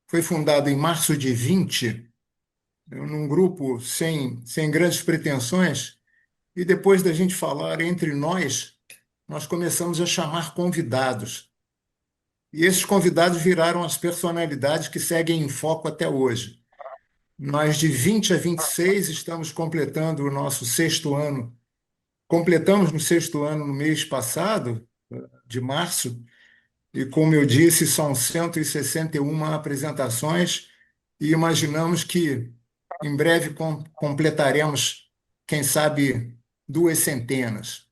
foi fundado em março de 20, num grupo sem grandes pretensões, e depois da gente falar entre nós começamos a chamar convidados. E esses convidados viraram as personalidades que seguem em foco até hoje. Nós, de 20 a 26, estamos completando o nosso sexto ano. Completamos no sexto ano no mês passado, de março, e como eu disse, são 161 apresentações, e imaginamos que em breve completaremos, quem sabe, duas centenas.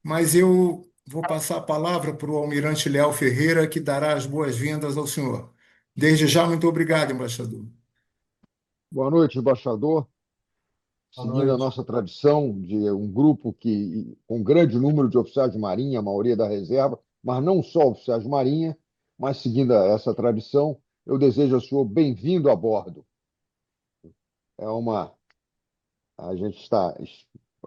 Mas eu vou passar a palavra para o Almirante Léo Ferreira, que dará as boas-vindas ao senhor. Desde já, muito obrigado, embaixador. Boa noite, embaixador. Boa Seguindo a noite. nossa tradição de um grupo com grande número de oficiais de marinha, a maioria da reserva, mas não só oficiais de marinha, mas seguindo essa tradição, eu desejo ao senhor bem-vindo a bordo. É uma, a gente está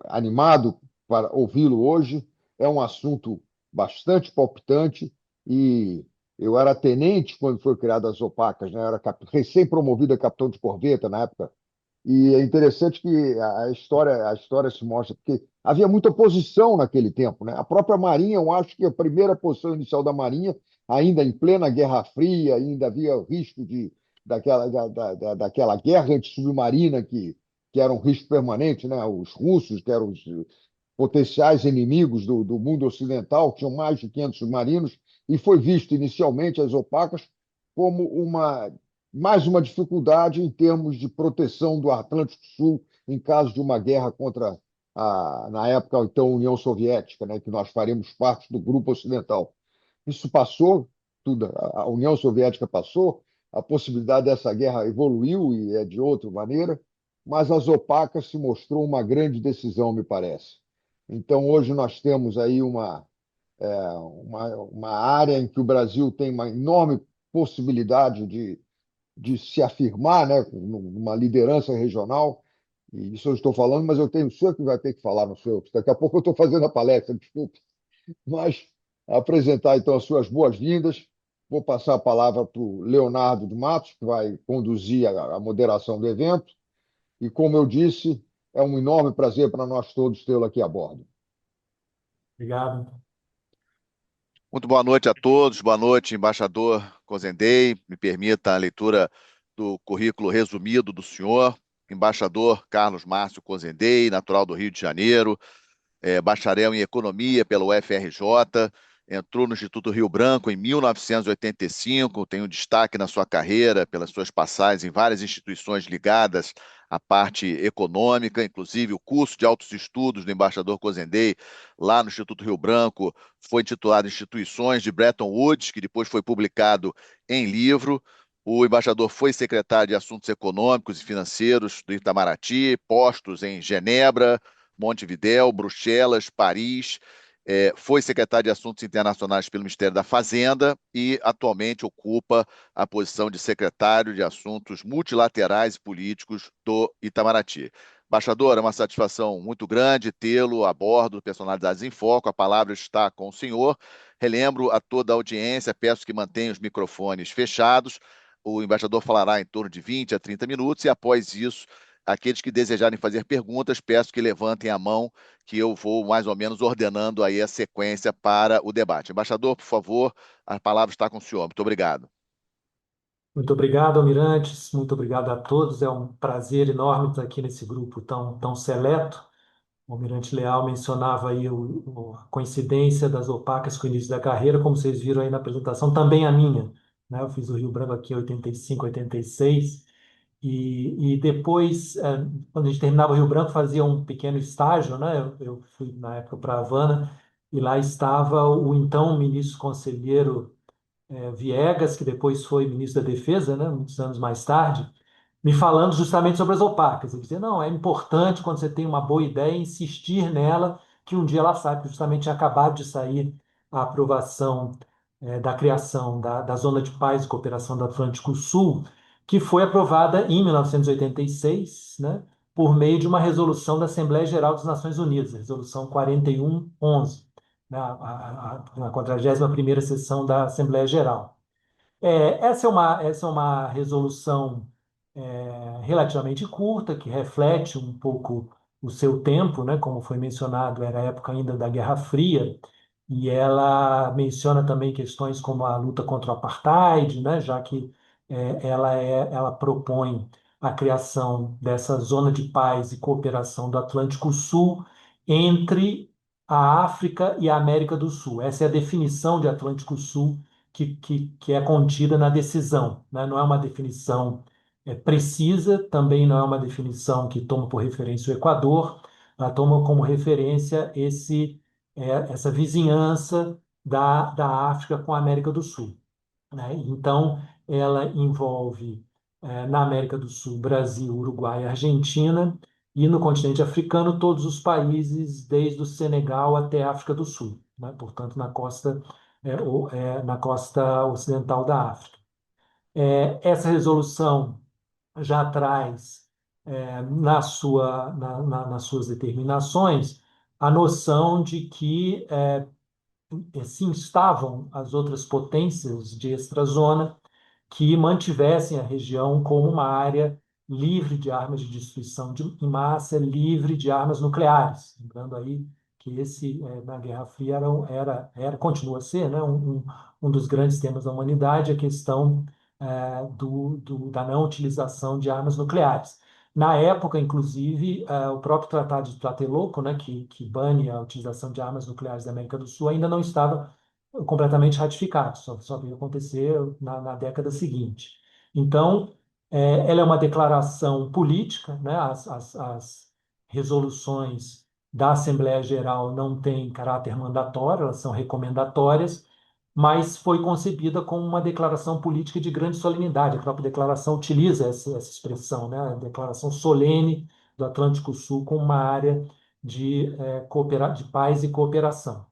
animado para ouvi-lo hoje. É um assunto bastante palpitante e eu era tenente quando foi criada as opacas, né? Eu era recém-promovido a capitão de corveta na época. E é interessante que a história se mostra, porque havia muita oposição naquele tempo, né? A própria Marinha, eu acho que a primeira posição inicial da Marinha, ainda em plena Guerra Fria, ainda havia o risco daquela guerra antissubmarina que era um risco permanente, né? Os russos, que eram os potenciais inimigos do mundo ocidental, tinham mais de 500 submarinos, e foi visto inicialmente as opacas como mais uma dificuldade em termos de proteção do Atlântico Sul em caso de uma guerra contra na época, então, União Soviética, né, que nós faremos parte do grupo ocidental. Isso passou, tudo, a União Soviética passou, a possibilidade dessa guerra evoluiu e é de outra maneira, mas as opacas se mostrou uma grande decisão, me parece. Então, hoje nós temos aí uma área em que o Brasil tem uma enorme possibilidade de se afirmar, né, numa liderança regional. E isso eu estou falando, mas eu tenho o senhor que vai ter que falar no seu. Daqui a pouco eu estou fazendo a palestra, desculpe. Mas apresentar então as suas boas-vindas. Vou passar a palavra para o Leonardo de Matos, que vai conduzir a moderação do evento. E, como eu disse, é um enorme prazer para nós todos tê-lo aqui a bordo. Obrigado. Muito boa noite a todos, boa noite, embaixador Cozendei. Me permita a leitura do currículo resumido do senhor. Embaixador Carlos Márcio Cozendei, natural do Rio de Janeiro, bacharel em Economia pela UFRJ, entrou no Instituto Rio Branco em 1985, tem um destaque na sua carreira pelas suas passagens em várias instituições ligadas à parte econômica, inclusive o curso de altos estudos do embaixador Cozendei, lá no Instituto Rio Branco, foi intitulado Instituições de Bretton Woods, que depois foi publicado em livro. O embaixador foi secretário de Assuntos Econômicos e Financeiros do Itamaraty, postos em Genebra, Montevidéu, Bruxelas, Paris, foi secretário de Assuntos Internacionais pelo Ministério da Fazenda e atualmente ocupa a posição de secretário de Assuntos Multilaterais e Políticos do Itamaraty. Embaixador, é uma satisfação muito grande tê-lo a bordo do Personalidades em Foco. A palavra está com o senhor. Relembro a toda a audiência, peço que mantenha os microfones fechados. O embaixador falará em torno de 20 a 30 minutos e, após isso, aqueles que desejarem fazer perguntas, peço que levantem a mão, que eu vou mais ou menos ordenando aí a sequência para o debate. Embaixador, por favor, a palavra está com o senhor. Muito obrigado. Muito obrigado, Almirantes. Muito obrigado a todos. É um prazer enorme estar aqui nesse grupo tão seleto. O Almirante Leal mencionava aí a coincidência das opacas com o início da carreira, como vocês viram aí na apresentação, também a minha, né? Eu fiz o Rio Branco aqui em 85, 86, e depois, quando a gente terminava o Rio Branco, fazia um pequeno estágio, né? Eu fui, na época, para Havana, e lá estava o então ministro conselheiro Viegas, que depois foi ministro da Defesa, né? Muitos anos mais tarde, me falando justamente sobre as opacas. Ele dizia, não, é importante quando você tem uma boa ideia insistir nela, que um dia ela sai, porque justamente tinha acabado de sair a aprovação da criação da Zona de Paz e Cooperação do Atlântico Sul, que foi aprovada em 1986, né, por meio de uma resolução da Assembleia Geral das Nações Unidas, a Resolução 4111, né, a 41ª sessão da Assembleia Geral. Essa é uma resolução relativamente curta, que reflete um pouco o seu tempo, né? Como foi mencionado, era a época ainda da Guerra Fria, e ela menciona também questões como a luta contra o apartheid, né? Já que ela propõe a criação dessa zona de paz e cooperação do Atlântico Sul entre a África e a América do Sul. Essa é a definição de Atlântico Sul que é contida na decisão, né? Não é uma definição precisa, também não é uma definição que toma por referência o Equador, ela toma como referência essa vizinhança da África com a América do Sul, né? Então, ela envolve, na América do Sul, Brasil, Uruguai, Argentina, e no continente africano, todos os países, desde o Senegal até a África do Sul, né? Portanto, na costa ocidental da África. Essa resolução já traz, nas suas determinações, a noção de que se instavam as outras potências de extrazona que mantivessem a região como uma área livre de armas de destruição em massa, livre de armas nucleares. Lembrando aí que na Guerra Fria, continua a ser, né, um dos grandes temas da humanidade, a questão da não utilização de armas nucleares. Na época, inclusive, o próprio Tratado de Tlatelolco, né, que bane a utilização de armas nucleares da América do Sul, ainda não estava completamente ratificado, só veio acontecer na década seguinte. Então, ela é uma declaração política, né? As resoluções da Assembleia Geral não têm caráter mandatório, elas são recomendatórias, mas foi concebida como uma declaração política de grande solenidade. A própria declaração utiliza essa expressão, né? A declaração solene do Atlântico Sul como uma área de paz e cooperação.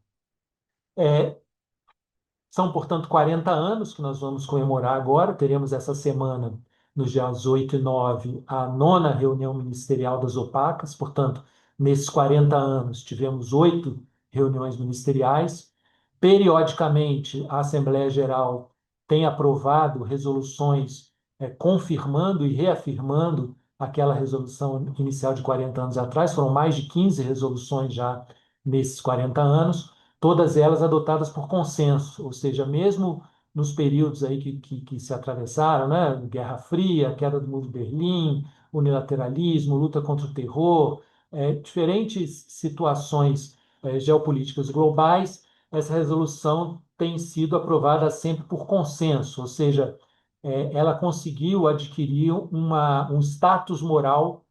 São, portanto, 40 anos que nós vamos comemorar agora. Teremos essa semana, nos dias 8 e 9, a nona reunião ministerial das OPACas. Portanto, nesses 40 anos, tivemos 8 reuniões ministeriais. Periodicamente, a Assembleia Geral tem aprovado resoluções confirmando e reafirmando aquela resolução inicial de 40 anos atrás. Foram mais de 15 resoluções já nesses 40 anos, todas elas adotadas por consenso, ou seja, mesmo nos períodos aí que se atravessaram, né? Guerra Fria, queda do Muro de Berlim, unilateralismo, luta contra o terror, diferentes situações geopolíticas globais, essa resolução tem sido aprovada sempre por consenso, ou seja, ela conseguiu adquirir um status moral,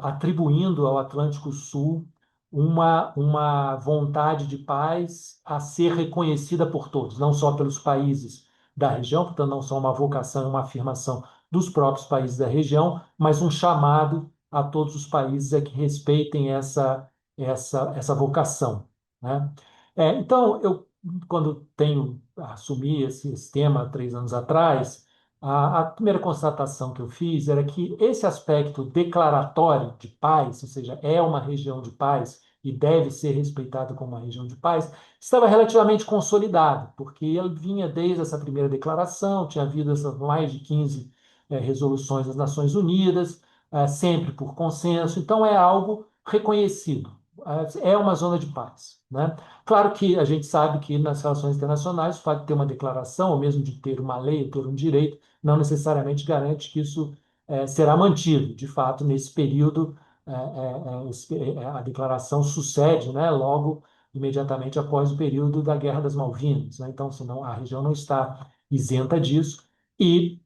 atribuindo ao Atlântico Sul uma vontade de paz a ser reconhecida por todos, não só pelos países da região, portanto, não só uma vocação, uma afirmação dos próprios países da região, mas um chamado a todos os países a que respeitem essa vocação, né? Então, quando assumi esse tema 3 anos atrás, a primeira constatação que eu fiz era que esse aspecto declaratório de paz, ou seja, é uma região de paz e deve ser respeitado como uma região de paz, estava relativamente consolidado, porque ele vinha desde essa primeira declaração, tinha havido essas mais de 15 resoluções das Nações Unidas, sempre por consenso, então é algo reconhecido, é uma zona de paz, né? Claro que a gente sabe que nas relações internacionais, o fato de ter uma declaração, ou mesmo de ter uma lei, ou ter um direito, não necessariamente garante que isso será mantido. De fato, nesse período, a declaração sucede, né, logo, imediatamente após o período da Guerra das Malvinas, né? Então, senão, a região não está isenta disso. E,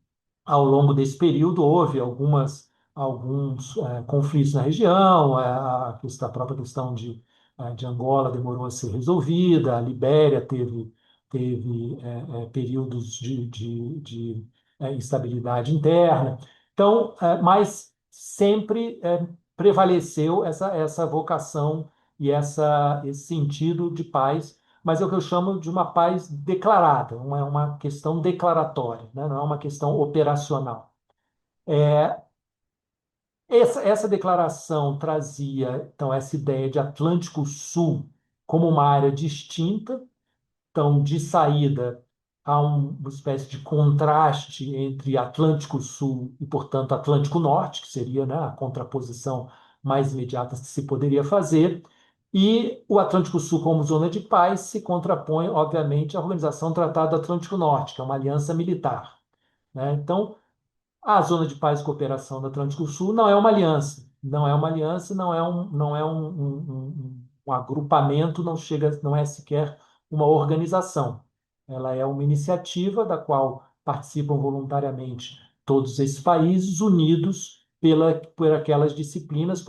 ao longo desse período, houve alguns conflitos na região, a própria questão de Angola demorou a ser resolvida, a Libéria teve períodos de instabilidade interna. Então, mas sempre prevaleceu essa vocação e esse sentido de paz, mas é o que eu chamo de uma paz declarada, uma questão declaratória, né? Não é uma questão operacional. Essa declaração trazia, então, essa ideia de Atlântico Sul como uma área distinta, então, de saída há uma espécie de contraste entre Atlântico Sul e, portanto, Atlântico Norte, que seria, né, a contraposição mais imediata que se poderia fazer, e o Atlântico Sul como zona de paz se contrapõe, obviamente, à Organização do Tratado do Atlântico Norte, que é uma aliança militar, né? Então, a Zona de Paz e Cooperação do Atlântico Sul não é uma aliança, não é uma aliança, não é um agrupamento, não chega, não é sequer uma organização. Ela é uma iniciativa da qual participam voluntariamente todos esses países unidos por aquelas disciplinas,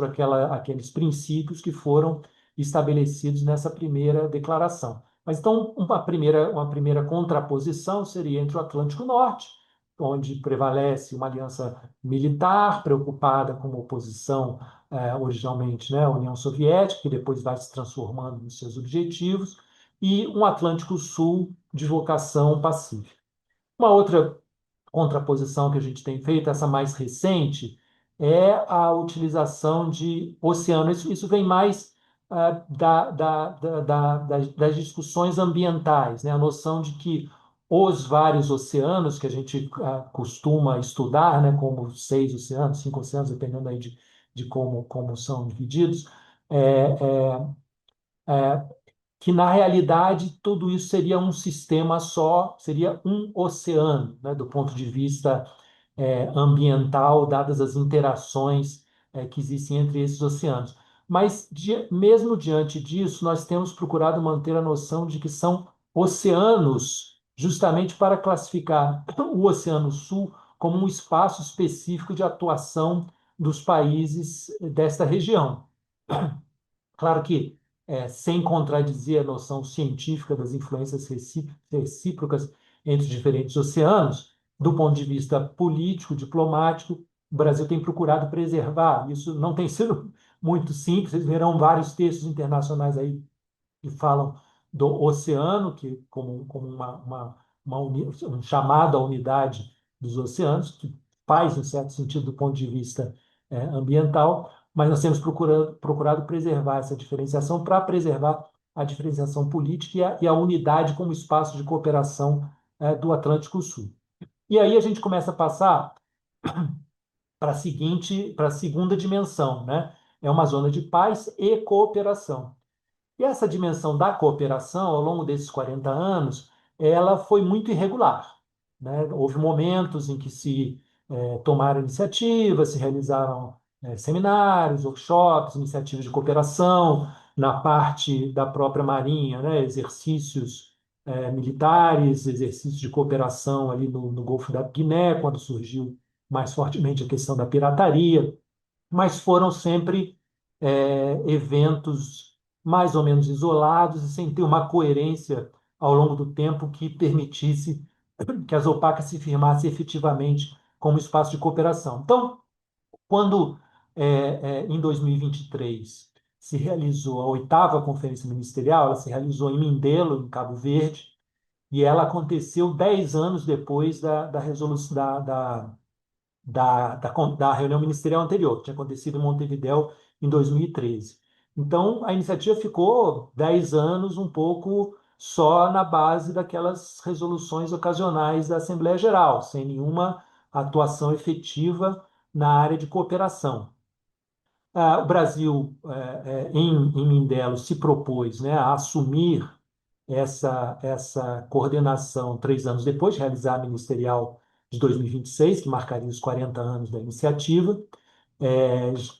aqueles princípios que foram estabelecidos nessa primeira declaração. Mas então uma primeira contraposição seria entre o Atlântico Norte, onde prevalece uma aliança militar preocupada com uma oposição, originalmente, né, à União Soviética, que depois vai se transformando nos seus objetivos, e um Atlântico Sul de vocação pacífica. Uma outra contraposição que a gente tem feito, essa mais recente, é a utilização de oceano. Isso vem mais das discussões ambientais, né? A noção de que os vários oceanos que a gente costuma estudar, né, como 6 oceanos, 5 oceanos, dependendo aí de como são divididos, é, que na realidade tudo isso seria um sistema só, seria um oceano, né, do ponto de vista ambiental, dadas as interações que existem entre esses oceanos. Mas, mesmo diante disso, nós temos procurado manter a noção de que são oceanos, justamente para classificar o Oceano Sul como um espaço específico de atuação dos países desta região. Claro que, sem contradizer a noção científica das influências recíprocas entre os diferentes oceanos, do ponto de vista político, diplomático, o Brasil tem procurado preservar. Isso não tem sido muito simples, vocês verão vários textos internacionais aí que falam do oceano, que como um chamado à unidade dos oceanos, que faz, em certo sentido, do ponto de vista ambiental, mas nós temos procurado preservar essa diferenciação para preservar a diferenciação política e a unidade como espaço de cooperação do Atlântico Sul. E aí a gente começa a passar para a segunda dimensão, né? É uma zona de paz e cooperação. E essa dimensão da cooperação, ao longo desses 40 anos, ela foi muito irregular, né? Houve momentos em que se tomaram iniciativas, se realizaram seminários, workshops, iniciativas de cooperação, na parte da própria Marinha, né? Exercícios militares, exercícios de cooperação ali no Golfo da Guiné, quando surgiu mais fortemente a questão da pirataria, mas foram sempre eventos mais ou menos isolados e sem ter uma coerência ao longo do tempo que permitisse que as OPACs se firmassem efetivamente como espaço de cooperação. Então, quando em 2023 se realizou a oitava conferência ministerial, ela se realizou em Mindelo, em Cabo Verde, e ela aconteceu 10 anos depois da resolução da reunião ministerial anterior, que tinha acontecido em Montevidéu em 2013. Então, a iniciativa ficou 10 anos um pouco só na base daquelas resoluções ocasionais da Assembleia Geral, sem nenhuma atuação efetiva na área de cooperação. O Brasil, em Mindelo, se propôs, né, a assumir essa coordenação 3 anos depois de realizar a ministerial de 2026, que marcaria os 40 anos da iniciativa,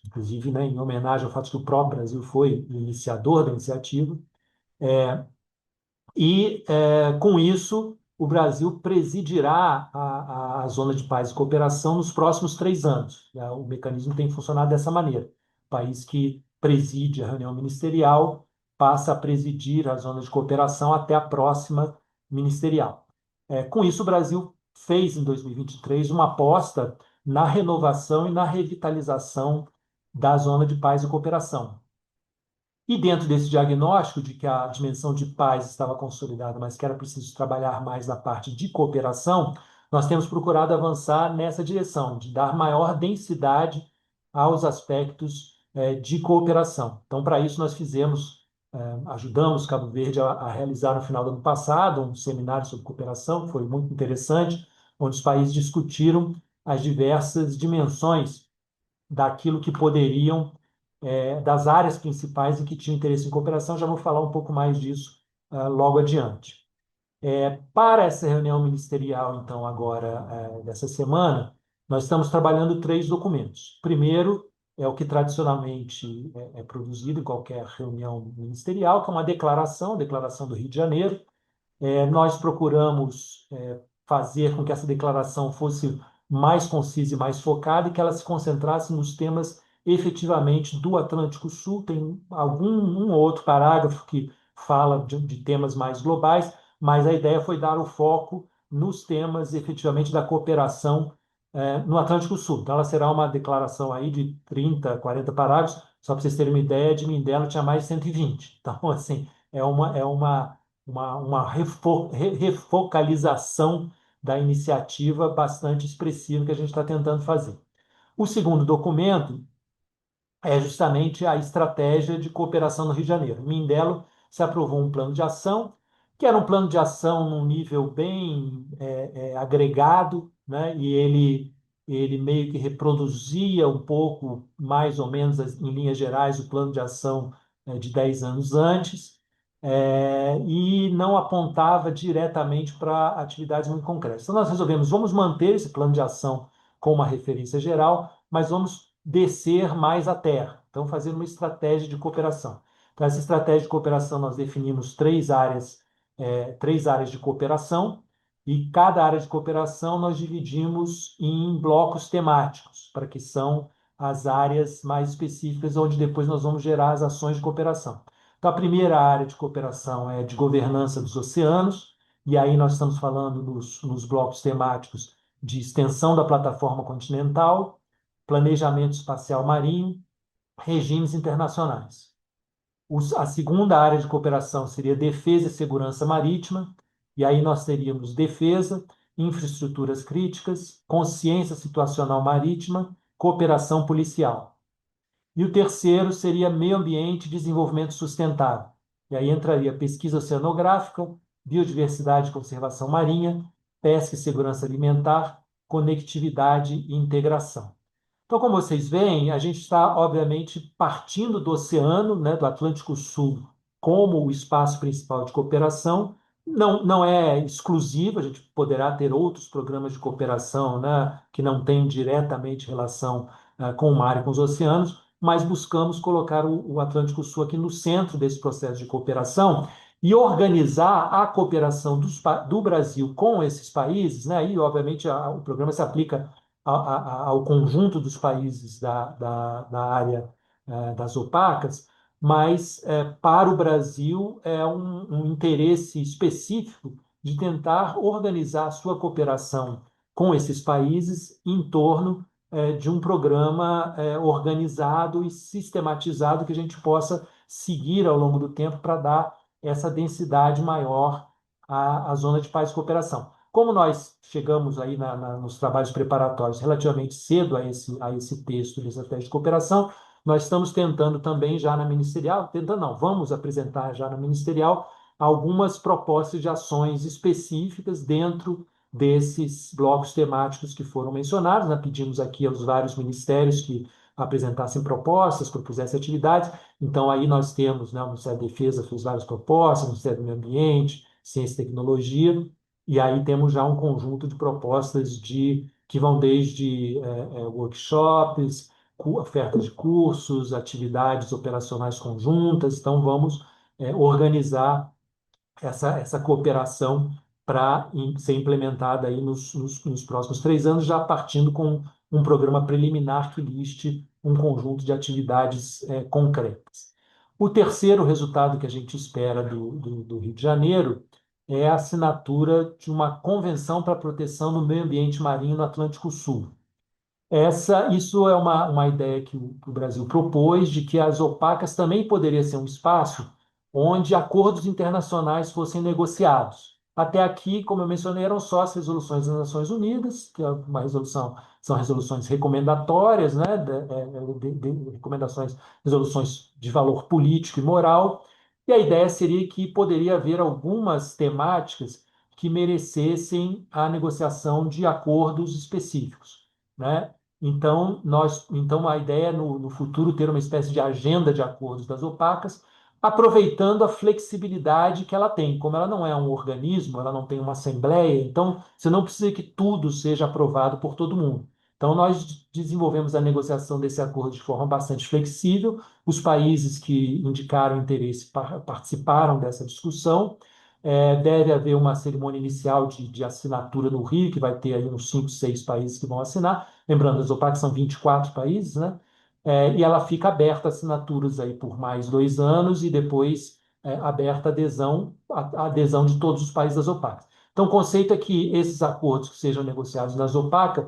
inclusive, né, em homenagem ao fato de que o próprio Brasil foi o iniciador da iniciativa. Com isso, o Brasil presidirá a Zona de Paz e Cooperação nos próximos 3 anos. O mecanismo tem funcionado dessa maneira. O país que preside a reunião ministerial passa a presidir a Zona de Cooperação até a próxima ministerial. Com isso, o Brasil fez, em 2023, uma aposta na renovação e na revitalização da Zona de Paz e Cooperação. E dentro desse diagnóstico de que a dimensão de paz estava consolidada, mas que era preciso trabalhar mais na parte de cooperação, nós temos procurado avançar nessa direção, de dar maior densidade aos aspectos de cooperação. Então, para isso, nós fizemos ajudamos Cabo Verde a realizar no final do ano passado um seminário sobre cooperação, que foi muito interessante, onde os países discutiram as diversas dimensões daquilo que poderiam, das áreas principais em que tinham interesse em cooperação. Já vou falar um pouco mais disso logo adiante. Para essa reunião ministerial, então, agora, dessa semana, nós estamos trabalhando 3 documentos. Primeiro, é o que tradicionalmente é produzido em qualquer reunião ministerial, que é uma declaração, a Declaração do Rio de Janeiro. Nós procuramos fazer com que essa declaração fosse mais concisa e mais focada e que ela se concentrasse nos temas efetivamente do Atlântico Sul. Tem um ou outro parágrafo que fala de temas mais globais, mas a ideia foi dar o foco nos temas efetivamente da cooperação no Atlântico Sul. Então, ela será uma declaração aí de 30, 40 parágrafos. Só para vocês terem uma ideia, de Mindelo tinha mais de 120. Então, assim, uma refocalização da iniciativa bastante expressiva que a gente está tentando fazer. O segundo documento é justamente a estratégia de cooperação no Rio de Janeiro. Em Mindelo se aprovou um plano de ação, que era um plano de ação num nível bem agregado, né? E ele meio que reproduzia um pouco, mais ou menos, em linhas gerais, o plano de ação de 10 anos antes, e não apontava diretamente para atividades muito concretas. Então, nós resolvemos, vamos manter esse plano de ação com uma referência geral, mas vamos descer mais à terra. Então, fazer uma estratégia de cooperação. Para essa estratégia de cooperação, nós definimos 3 áreas de cooperação, e cada área de cooperação nós dividimos em blocos temáticos, para que são as áreas mais específicas, onde depois nós vamos gerar as ações de cooperação. Então, a primeira área de cooperação é de governança dos oceanos, e aí nós estamos falando nos blocos temáticos de extensão da plataforma continental, planejamento espacial marinho, regimes internacionais. A segunda área de cooperação seria defesa e segurança marítima, e aí nós teríamos defesa, infraestruturas críticas, consciência situacional marítima, cooperação policial. E o terceiro seria meio ambiente e desenvolvimento sustentável. E aí entraria pesquisa oceanográfica, biodiversidade e conservação marinha, pesca e segurança alimentar, conectividade e integração. Então, como vocês veem, a gente está, obviamente, partindo do oceano, né, do Atlântico Sul, como o espaço principal de cooperação. Não é exclusivo, a gente poderá ter outros programas de cooperação, né, que não têm diretamente relação com o mar e com os oceanos, mas buscamos colocar o Atlântico Sul aqui no centro desse processo de cooperação e organizar a cooperação do Brasil com esses países, né, e, obviamente, o programa se aplica ao conjunto dos países da área das opacas, mas para o Brasil é um interesse específico de tentar organizar a sua cooperação com esses países em torno de um programa organizado e sistematizado que a gente possa seguir ao longo do tempo para dar essa densidade maior à zona de paz e cooperação. Como nós chegamos aí nos trabalhos preparatórios relativamente cedo a esse texto de estratégia de cooperação, nós estamos tentando também já na ministerial, tentando não, vamos apresentar já na ministerial algumas propostas de ações específicas dentro desses blocos temáticos que foram mencionados. Nós pedimos aqui aos vários ministérios que apresentassem propostas, propusessem atividades. Então, aí nós temos, né, o Ministério da Defesa fez várias propostas, o Ministério do Meio Ambiente, Ciência e Tecnologia, e aí temos já um conjunto de propostas que vão desde workshops, oferta de cursos, atividades operacionais conjuntas. Então, vamos organizar essa cooperação para ser implementada aí nos próximos 3 anos, já partindo com um programa preliminar que liste um conjunto de atividades concretas. O terceiro resultado que a gente espera do Rio de Janeiro é a assinatura de uma convenção para a proteção do meio ambiente marinho no Atlântico Sul. Isso é uma ideia que o Brasil propôs, de que as opacas também poderia ser um espaço onde acordos internacionais fossem negociados. Até aqui, como eu mencionei, eram só as resoluções das Nações Unidas, que é uma resolução, são resoluções recomendatórias, né, recomendações, resoluções de valor político e moral, E a ideia seria que poderia haver algumas temáticas que merecessem a negociação de acordos específicos, né? Então a ideia é no futuro ter uma espécie de agenda de acordos das opacas, aproveitando a flexibilidade que ela tem. Como ela não é um organismo, ela não tem uma assembleia, então você não precisa que tudo seja aprovado por todo mundo. Então nós desenvolvemos a negociação desse acordo de forma bastante flexível. Os países que indicaram interesse participaram dessa discussão. Deve haver uma cerimônia inicial de assinatura no Rio, que vai ter aí uns 5, 6 países que vão assinar. Lembrando, as OPAC são 24 países, né? E ela fica aberta a assinaturas aí por mais 2 anos e depois aberta a adesão de todos os países das OPAC. Então, o conceito é que esses acordos que sejam negociados nas OPAC,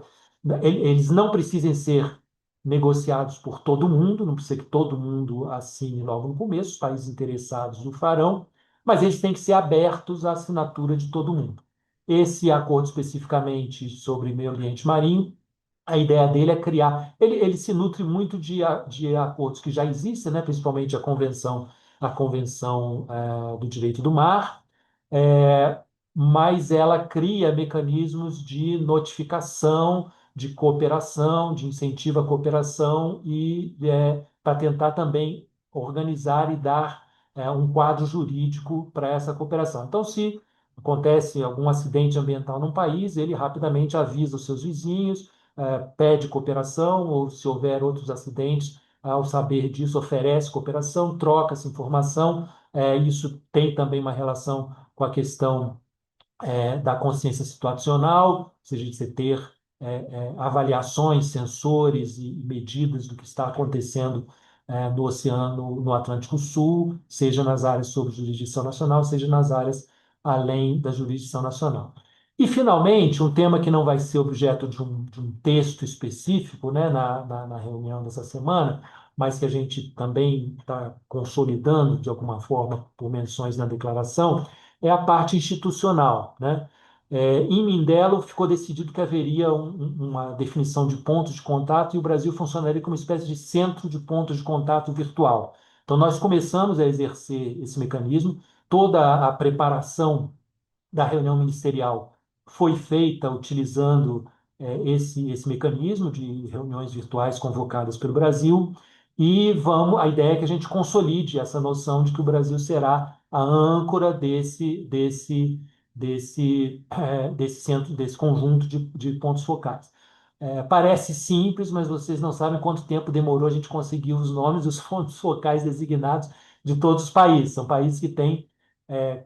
eles não precisem ser negociados por todo mundo, não precisa que todo mundo assine logo no começo, os países interessados o farão, mas eles têm que ser abertos à assinatura de todo mundo. Esse acordo especificamente sobre meio ambiente marinho, a ideia dele é criar. Ele se nutre muito de acordos que já existem, né? Principalmente a Convenção do Direito do Mar, é, mas ela cria mecanismos de notificação, de cooperação, de incentivo à cooperação e para tentar também organizar e dar um quadro jurídico para essa cooperação. Então, se acontece algum acidente ambiental num país, ele rapidamente avisa os seus vizinhos, pede cooperação, ou se houver outros acidentes, ao saber disso, oferece cooperação, troca essa informação. Isso tem também uma relação com a questão da consciência situacional, ou seja, de você ter avaliações, sensores e medidas do que está acontecendo no oceano, no Atlântico Sul, seja nas áreas sob jurisdição nacional, seja nas áreas além da jurisdição nacional. E, finalmente, um tema que não vai ser objeto de um texto específico, né, na reunião dessa semana, mas que a gente também está consolidando de alguma forma por menções na declaração, é a parte institucional, né? Em Mindelo ficou decidido que haveria uma definição de pontos de contato e o Brasil funcionaria como uma espécie de centro de pontos de contato virtual. Então, nós começamos a exercer esse mecanismo, toda a preparação da reunião ministerial foi feita utilizando esse mecanismo de reuniões virtuais convocadas pelo Brasil, e a ideia é que a gente consolide essa noção de que o Brasil será a âncora desse centro, desse conjunto de pontos focais. Parece simples, mas vocês não sabem quanto tempo demorou a gente conseguir os nomes dos pontos focais designados de todos os países. São países que têm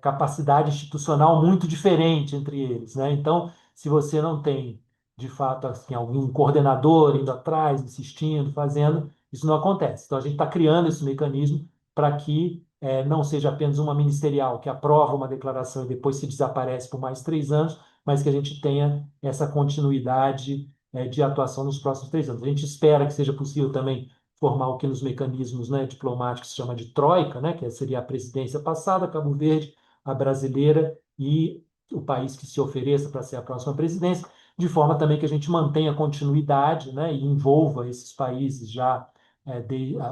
capacidade institucional muito diferente entre eles, né? Então, se você não tem, de fato, assim, algum coordenador indo atrás, insistindo, fazendo, isso não acontece. Então, a gente está criando esse mecanismo para que não seja apenas uma ministerial que aprova uma declaração e depois se desaparece por mais 3 anos, mas que a gente tenha essa continuidade de atuação nos próximos 3 anos. A gente espera que seja possível também formar o que nos mecanismos, né, diplomáticos se chama de troika, né, que seria a presidência passada, Cabo Verde, a brasileira e o país que se ofereça para ser a próxima presidência, de forma também que a gente mantenha continuidade, né, e envolva esses países já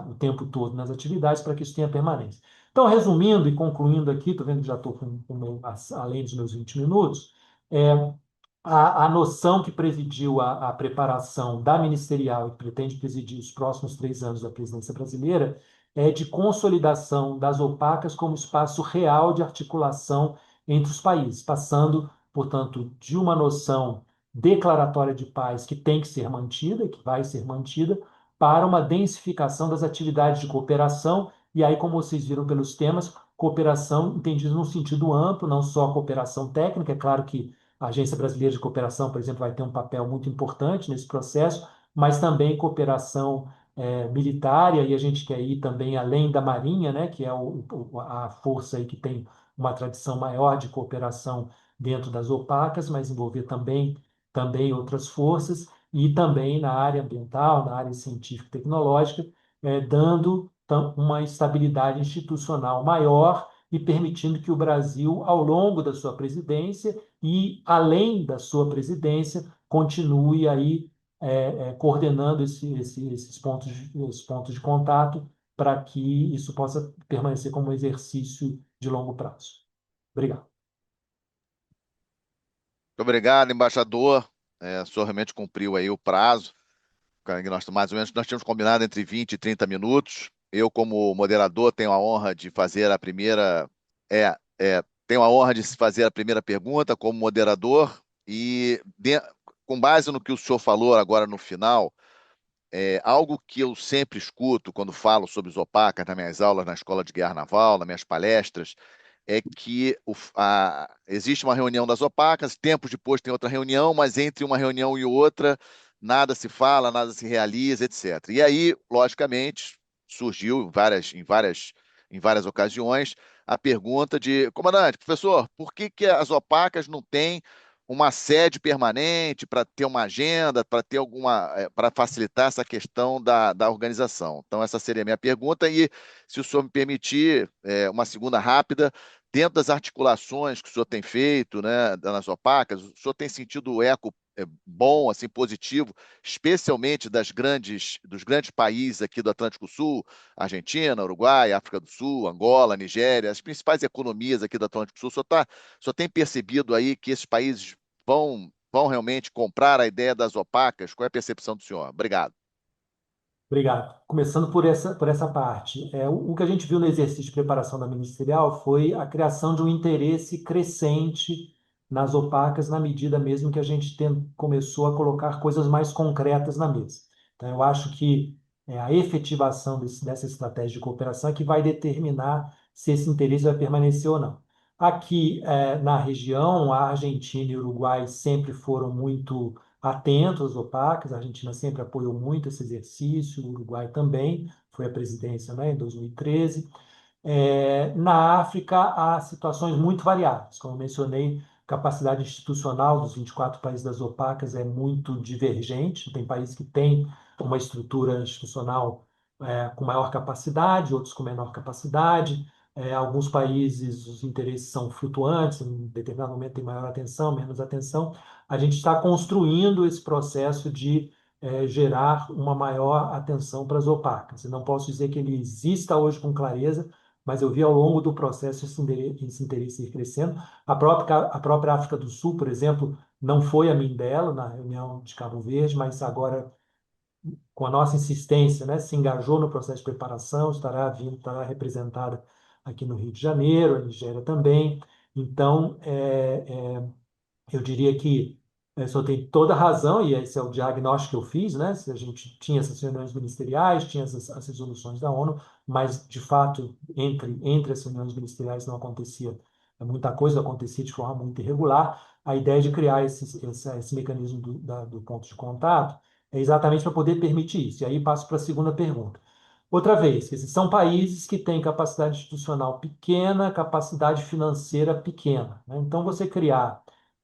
o tempo todo nas atividades para que isso tenha permanência. Então, resumindo e concluindo aqui, estou vendo que já estou além dos meus 20 minutos, a noção que presidiu a preparação da ministerial e que pretende presidir os próximos 3 anos da presidência brasileira é de consolidação das opacas como espaço real de articulação entre os países, passando, portanto, de uma noção declaratória de paz que tem que ser mantida, que vai ser mantida, para uma densificação das atividades de cooperação, e aí, como vocês viram pelos temas, cooperação entendida num sentido amplo, não só cooperação técnica, é claro que a Agência Brasileira de Cooperação, por exemplo, vai ter um papel muito importante nesse processo, mas também cooperação militar, e aí a gente quer ir também além da Marinha, né, que é a força aí que tem uma tradição maior de cooperação dentro das opacas, mas envolver também outras forças, e também na área ambiental, na área científica e tecnológica, dando uma estabilidade institucional maior e permitindo que o Brasil, ao longo da sua presidência, e, além da sua presidência, continue aí coordenando esses pontos de contato para que isso possa permanecer como um exercício de longo prazo. Obrigado. Muito obrigado, embaixador. O senhor realmente cumpriu aí o prazo. Mais ou menos nós tínhamos combinado entre 20 e 30 minutos. Eu, como moderador, tenho a honra de fazer a primeira. Tenho a honra de fazer a primeira pergunta como moderador. Com base no que o senhor falou agora no final, algo que eu sempre escuto quando falo sobre os opacas nas minhas aulas na Escola de Guerra Naval, nas minhas palestras, é que existe uma reunião das opacas, tempos depois tem outra reunião, mas entre uma reunião e outra nada se fala, nada se realiza, etc. E aí, logicamente, surgiu em várias ocasiões a pergunta de, comandante, professor, por que as opacas não têm uma sede permanente para ter uma agenda, para ter para facilitar essa questão da organização? Então, essa seria a minha pergunta. E, se o senhor me permitir, uma segunda rápida, dentro das articulações que o senhor tem feito, né, nas opacas, o senhor tem sentido o eco bom, assim, positivo, especialmente dos grandes países aqui do Atlântico Sul, Argentina, Uruguai, África do Sul, Angola, Nigéria, as principais economias aqui do Atlântico Sul. O senhor tem percebido aí que esses países vão realmente comprar a ideia das opacas? Qual é a percepção do senhor? Obrigado. Obrigado. Começando por essa parte, o que a gente viu no exercício de preparação da ministerial foi a criação de um interesse crescente nas opacas, na medida mesmo que a gente começou a colocar coisas mais concretas na mesa. Então, eu acho que a efetivação dessa estratégia de cooperação é que vai determinar se esse interesse vai permanecer ou não. Aqui, na região, a Argentina e o Uruguai sempre foram muito atentos às opacas. A Argentina sempre apoiou muito esse exercício, o Uruguai também, foi a presidência, né, em 2013. Na África, há situações muito variadas. Como eu mencionei, a capacidade institucional dos 24 países das opacas é muito divergente. Tem países que têm uma estrutura institucional com maior capacidade, outros com menor capacidade. Alguns países, os interesses são flutuantes, em determinado momento tem maior atenção, menos atenção. A gente está construindo esse processo de gerar uma maior atenção para as opacas. Eu não posso dizer que ele exista hoje com clareza, mas eu vi ao longo do processo esse interesse ir crescendo. A própria África do Sul, por exemplo, não foi a mim dela na reunião de Cabo Verde, mas agora, com a nossa insistência, né, se engajou no processo de preparação, estará representada aqui no Rio de Janeiro, a Nigéria também. Então, eu diria que o senhor tem toda a razão, e esse é o diagnóstico que eu fiz, né? Se a gente tinha essas reuniões ministeriais, tinha as resoluções da ONU, mas, de fato, entre as reuniões ministeriais não acontecia muita coisa, acontecia de forma muito irregular. A ideia de criar esse mecanismo do ponto de contato é exatamente para poder permitir isso. E aí passo para a segunda pergunta. Outra vez, quer dizer, são países que têm capacidade institucional pequena, capacidade financeira pequena, né? Então, você criar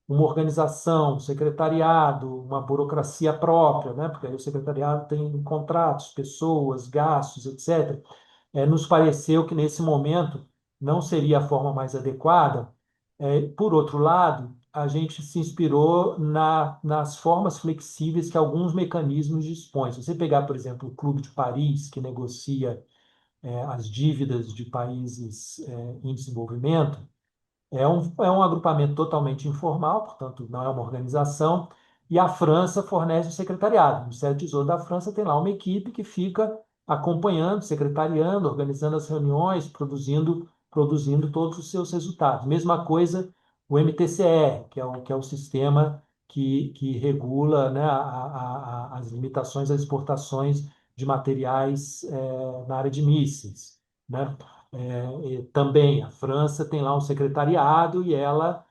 uma organização, um secretariado, uma burocracia própria, né? Porque aí o secretariado tem contratos, pessoas, gastos, etc. Nos pareceu que nesse momento não seria a forma mais adequada. Por outro lado, a gente se inspirou nas formas flexíveis que alguns mecanismos dispõem. Se você pegar, por exemplo, o Clube de Paris, que negocia as dívidas de países em desenvolvimento, é um agrupamento totalmente informal, portanto, não é uma organização, e a França fornece o secretariado. O Ministério do Tesouro da França tem lá uma equipe que fica acompanhando, secretariando, organizando as reuniões, produzindo todos os seus resultados. Mesma coisa o MTCR, que é o sistema que regula, né, as limitações às exportações de materiais na área de mísseis, né? E também a França tem lá um secretariado e ela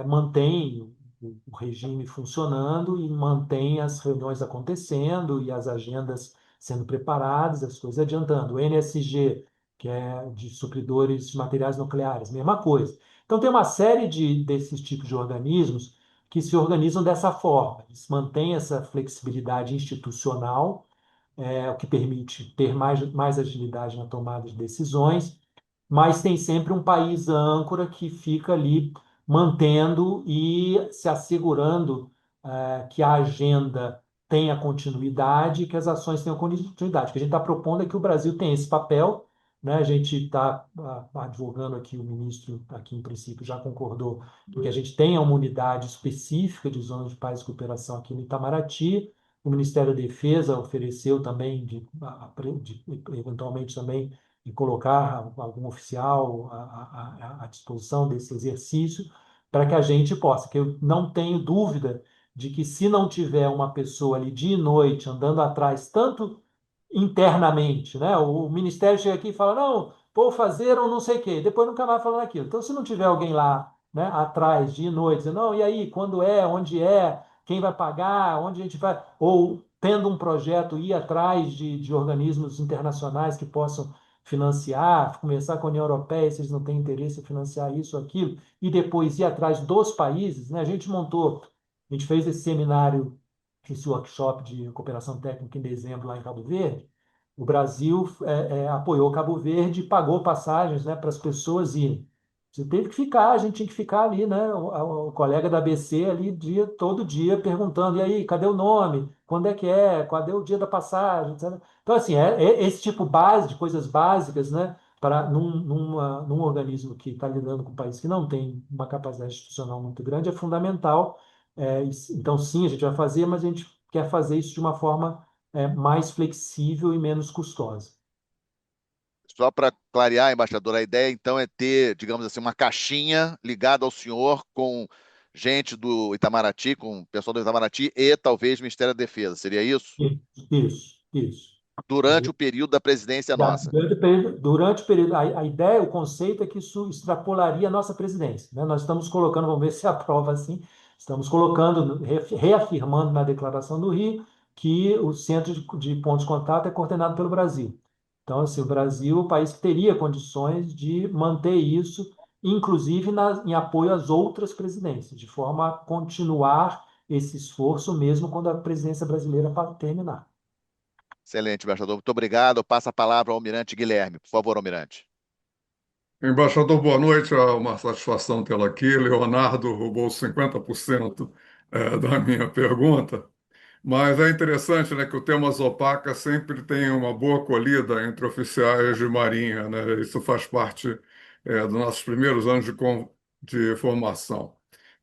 mantém o regime funcionando e mantém as reuniões acontecendo e as agendas sendo preparadas, as coisas adiantando. O NSG, que é de supridores de materiais nucleares, mesma coisa. Então, tem uma série desses tipos de organismos que se organizam dessa forma. Eles mantêm essa flexibilidade institucional, o que permite ter mais agilidade na tomada de decisões, mas tem sempre um país âncora que fica ali mantendo e se assegurando que a agenda tenha continuidade, que as ações tenham continuidade. O que a gente está propondo é que o Brasil tenha esse papel, né? A gente está advogando aqui, o ministro aqui em princípio já concordou em que a gente tenha uma unidade específica de zona de paz e cooperação aqui no Itamaraty. O Ministério da Defesa ofereceu também eventualmente também de colocar algum oficial à disposição desse exercício, para que a gente possa, que eu não tenho dúvida de que se não tiver uma pessoa ali dia e noite andando atrás, tanto internamente, né? O ministério chega aqui e fala, não, vou fazer ou não sei o quê, depois nunca mais falando aquilo. Então, se não tiver alguém lá, né, atrás, dia e noite, dizendo, não, e aí, quando é, onde é, quem vai pagar, onde a gente vai, ou tendo um projeto, ir atrás de organismos internacionais que possam financiar, começar com a União Europeia, se eles não têm interesse em financiar isso ou aquilo, e depois ir atrás dos países, né? A gente fez esse seminário, esse workshop de cooperação técnica em dezembro lá em Cabo Verde. O Brasil apoiou Cabo Verde e pagou passagens, né, para as pessoas irem. Você teve que ficar, a gente tinha que ficar ali, né? O colega da ABC ali todo dia perguntando, e aí, cadê o nome? Quando é que é? Cadê o dia da passagem? Etc. Então, assim, esse tipo de coisas básicas, né? Para num organismo que está lidando com um país que não tem uma capacidade institucional muito grande, é fundamental. Então, sim, a gente vai fazer, mas a gente quer fazer isso de uma forma mais flexível e menos custosa. Só para clarear, embaixador, a ideia então é ter, digamos assim, uma caixinha ligada ao senhor com gente do Itamaraty, com o pessoal do Itamaraty e talvez Ministério da Defesa. Seria isso? Isso, isso. Durante o período da presidência nossa. Durante o período, a ideia, o conceito é que isso extrapolaria a nossa presidência, né? Nós estamos colocando, vamos ver se aprova assim, estamos colocando, reafirmando na Declaração do Rio que o centro de pontos de contato é coordenado pelo Brasil. Então, assim, o Brasil é o país que teria condições de manter isso, inclusive em apoio às outras presidências, de forma a continuar esse esforço mesmo quando a presidência brasileira terminar. Excelente, embaixador. Muito obrigado. Eu passo a palavra ao Almirante Guilherme. Por favor, Almirante. Embaixador, boa noite. É uma satisfação tê-lo aqui. Leonardo roubou 50% da minha pergunta, mas é interessante, né, que o tema Zopaca sempre tem uma boa acolhida entre oficiais de marinha, né? Isso faz parte dos nossos primeiros anos de formação.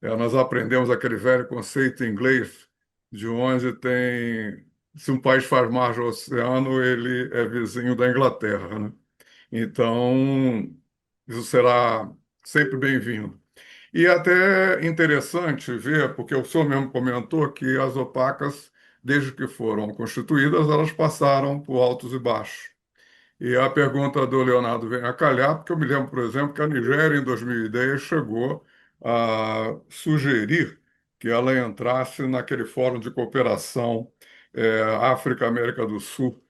Nós aprendemos aquele velho conceito em inglês, de onde tem, se um país faz margem ao oceano, ele é vizinho da Inglaterra, né? Então, isso será sempre bem-vindo. E é até interessante ver, porque o senhor mesmo comentou que as opacas, desde que foram constituídas, elas passaram por altos e baixos. E a pergunta do Leonardo vem a calhar, porque eu me lembro, por exemplo, que a Nigéria, em 2010, chegou a sugerir que ela entrasse naquele fórum de cooperação África-América do Sul,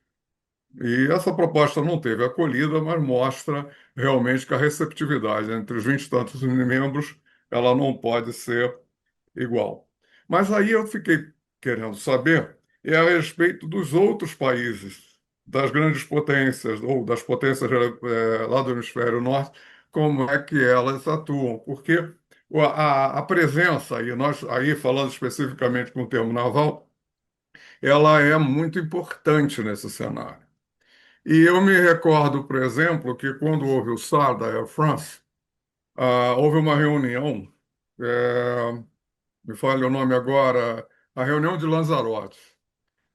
e essa proposta não teve acolhida, mas mostra realmente que a receptividade entre os 20 e tantos membros, ela não pode ser igual. Mas aí eu fiquei querendo saber a respeito dos outros países, das grandes potências, ou das potências lá do hemisfério norte, como é que elas atuam, porque a presença, e nós aí falando especificamente com o termo naval, ela é muito importante nesse cenário. E eu me recordo, por exemplo, que quando houve o SAR da Air France, houve uma reunião, me falha o nome agora, a reunião de Lanzarote,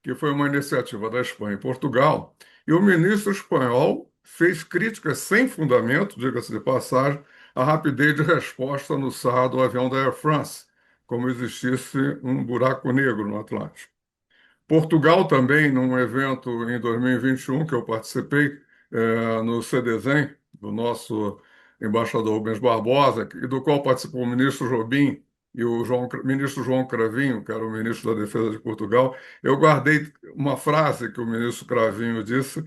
que foi uma iniciativa da Espanha e Portugal, e o ministro espanhol fez críticas sem fundamento, diga-se de passagem, à rapidez de resposta no SAR do avião da Air France, como existisse um buraco negro no Atlântico. Portugal também, num evento em 2021 que eu participei, no CDESEM, do nosso embaixador Rubens Barbosa, e do qual participou o ministro Jobim e o ministro João Cravinho, que era o ministro da Defesa de Portugal. Eu guardei uma frase que o ministro Cravinho disse,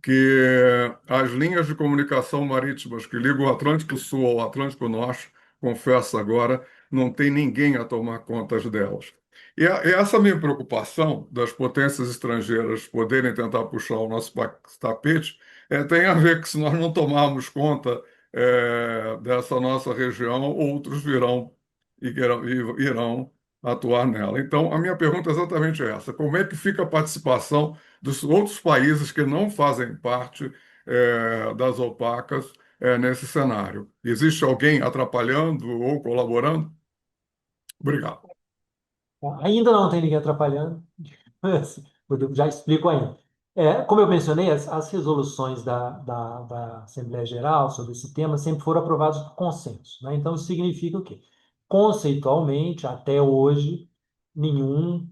que as linhas de comunicação marítimas que ligam o Atlântico Sul ao Atlântico Norte, confesso agora, não tem ninguém a tomar conta delas. E essa minha preocupação das potências estrangeiras poderem tentar puxar o nosso tapete tem a ver que se nós não tomarmos conta dessa nossa região, outros virão e irão atuar nela. Então, a minha pergunta é exatamente essa: como é que fica a participação dos outros países que não fazem parte das opacas nesse cenário? Existe alguém atrapalhando ou colaborando? Obrigado. Ainda não tem ninguém atrapalhando. Eu já explico ainda. Como eu mencionei, as resoluções da Assembleia Geral sobre esse tema sempre foram aprovadas por consenso, né? Então, isso significa o quê? Conceitualmente, até hoje, nenhum,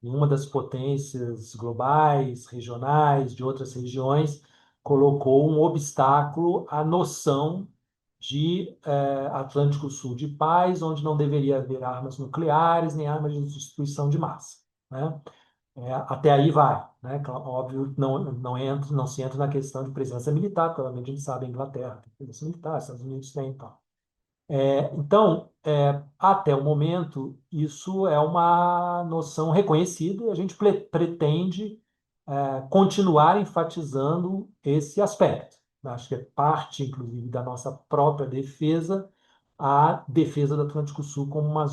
nenhuma das potências globais, regionais, de outras regiões, colocou um obstáculo à noção de Atlântico Sul de paz, onde não deveria haver armas nucleares nem armas de destruição de massa, né? Até aí vai, né? Óbvio, não se entra na questão de presença militar, provavelmente a gente sabe, a Inglaterra tem presença militar, Estados Unidos tem e tal. Então, até o momento, isso é uma noção reconhecida e a gente pretende continuar enfatizando esse aspecto. Acho que é parte, inclusive, da nossa própria defesa, a defesa do Atlântico Sul como uma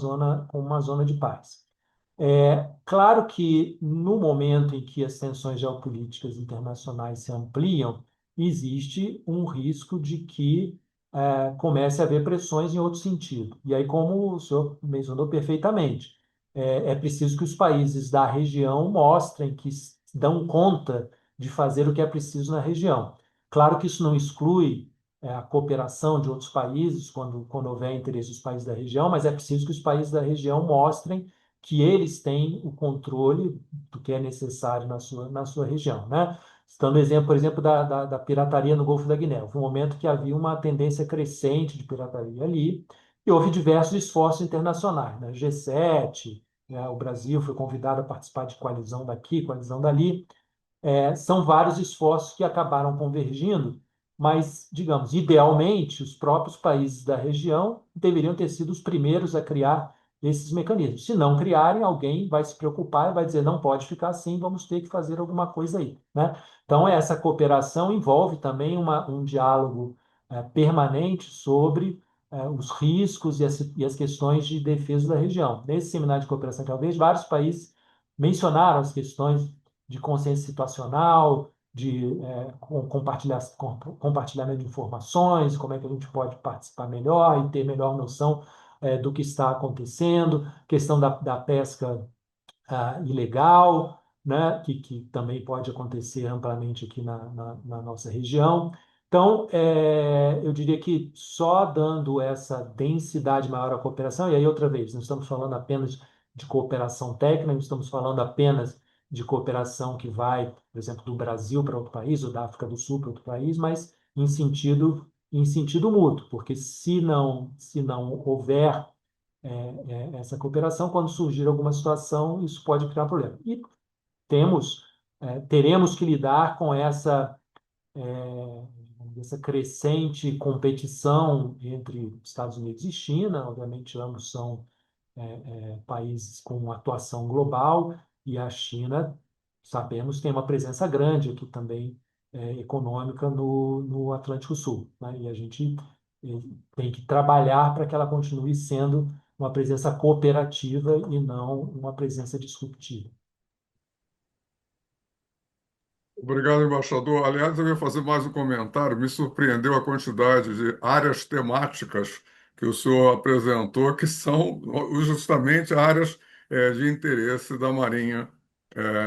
zona de paz. Claro que no momento em que as tensões geopolíticas internacionais se ampliam, existe um risco de que comece a haver pressões em outro sentido. E aí, como o senhor mencionou perfeitamente, é preciso que os países da região mostrem que dão conta de fazer o que é preciso na região. Claro que isso não exclui a cooperação de outros países quando houver interesse dos países da região, mas é preciso que os países da região mostrem que eles têm o controle do que é necessário na sua região, né? Citando o exemplo, por exemplo, da pirataria no Golfo da Guiné. Houve um momento que havia uma tendência crescente de pirataria ali, e houve diversos esforços internacionais, né? G7, né? O Brasil foi convidado a participar de coalizão daqui, coalizão dali, são vários esforços que acabaram convergindo, mas, digamos, idealmente, os próprios países da região deveriam ter sido os primeiros a criar esses mecanismos. Se não criarem, alguém vai se preocupar e vai dizer, não pode ficar assim, vamos ter que fazer alguma coisa aí, né? Então, essa cooperação envolve também um diálogo permanente sobre os riscos e as questões de defesa da região. Nesse seminário de cooperação, talvez, vários países mencionaram as questões de consciência situacional, de compartilhamento de informações, como é que a gente pode participar melhor e ter melhor noção do que está acontecendo, questão da pesca ilegal, né, que também pode acontecer amplamente aqui na nossa região. Então, eu diria que só dando essa densidade maior à cooperação, e aí outra vez, não estamos falando apenas de cooperação técnica, não estamos falando apenas de cooperação que vai, por exemplo, do Brasil para outro país, ou da África do Sul para outro país, mas em sentido mútuo, porque se não houver essa cooperação, quando surgir alguma situação, isso pode criar problema. E teremos que lidar com essa crescente competição entre Estados Unidos e China. Obviamente, ambos são países com atuação global, e a China, sabemos, tem uma presença grande aqui também, econômica no Atlântico Sul, né? E a gente tem que trabalhar para que ela continue sendo uma presença cooperativa e não uma presença disruptiva. Obrigado, embaixador. Aliás, eu ia fazer mais um comentário. Me surpreendeu a quantidade de áreas temáticas que o senhor apresentou, que são justamente áreas de interesse da Marinha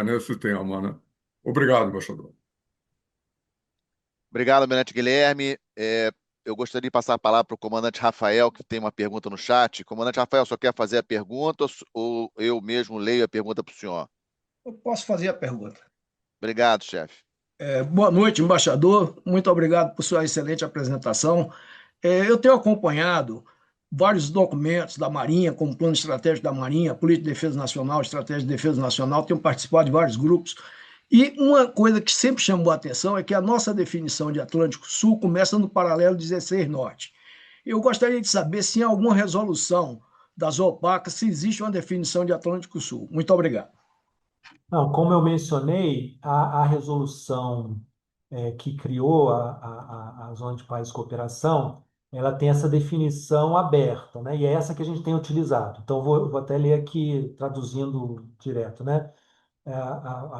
nesse tema, né? Obrigado, embaixador. Obrigado, Almirante Guilherme. Eu gostaria de passar a palavra para o comandante Rafael, que tem uma pergunta no chat. Comandante Rafael, só quer fazer a pergunta ou eu mesmo leio a pergunta para o senhor? Eu posso fazer a pergunta. Obrigado, chefe. Boa noite, embaixador. Muito obrigado por sua excelente apresentação. Eu tenho acompanhado vários documentos da Marinha, como o Plano Estratégico da Marinha, Política de Defesa Nacional, Estratégia de Defesa Nacional, tenho participado de vários grupos. E uma coisa que sempre chamou a atenção é que a nossa definição de Atlântico Sul começa no paralelo 16 Norte. Eu gostaria de saber se em alguma resolução das OPACas se existe uma definição de Atlântico Sul. Muito obrigado. Não, como eu mencionei, a resolução que criou a Zona de Paz e Cooperação, ela tem essa definição aberta, né? E é essa que a gente tem utilizado. Então, vou até ler aqui, traduzindo direto, né?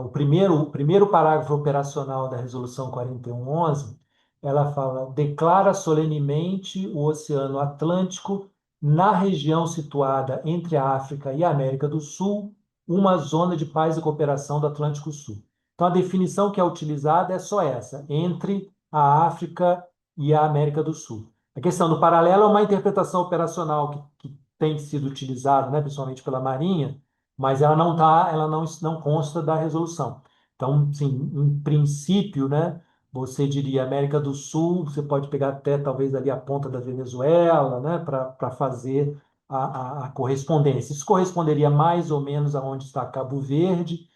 O primeiro parágrafo operacional da Resolução 4111, ela fala: declara solenemente o Oceano Atlântico, na região situada entre a África e a América do Sul, uma zona de paz e cooperação do Atlântico Sul. Então, a definição que é utilizada é só essa: entre a África e a América do Sul. A questão do paralelo é uma interpretação operacional que tem sido utilizada, né, principalmente pela Marinha, mas ela não consta da resolução. Então, sim, em princípio, né, você diria América do Sul, você pode pegar até talvez ali a ponta da Venezuela, né, para fazer a correspondência. Isso corresponderia mais ou menos aonde está Cabo Verde.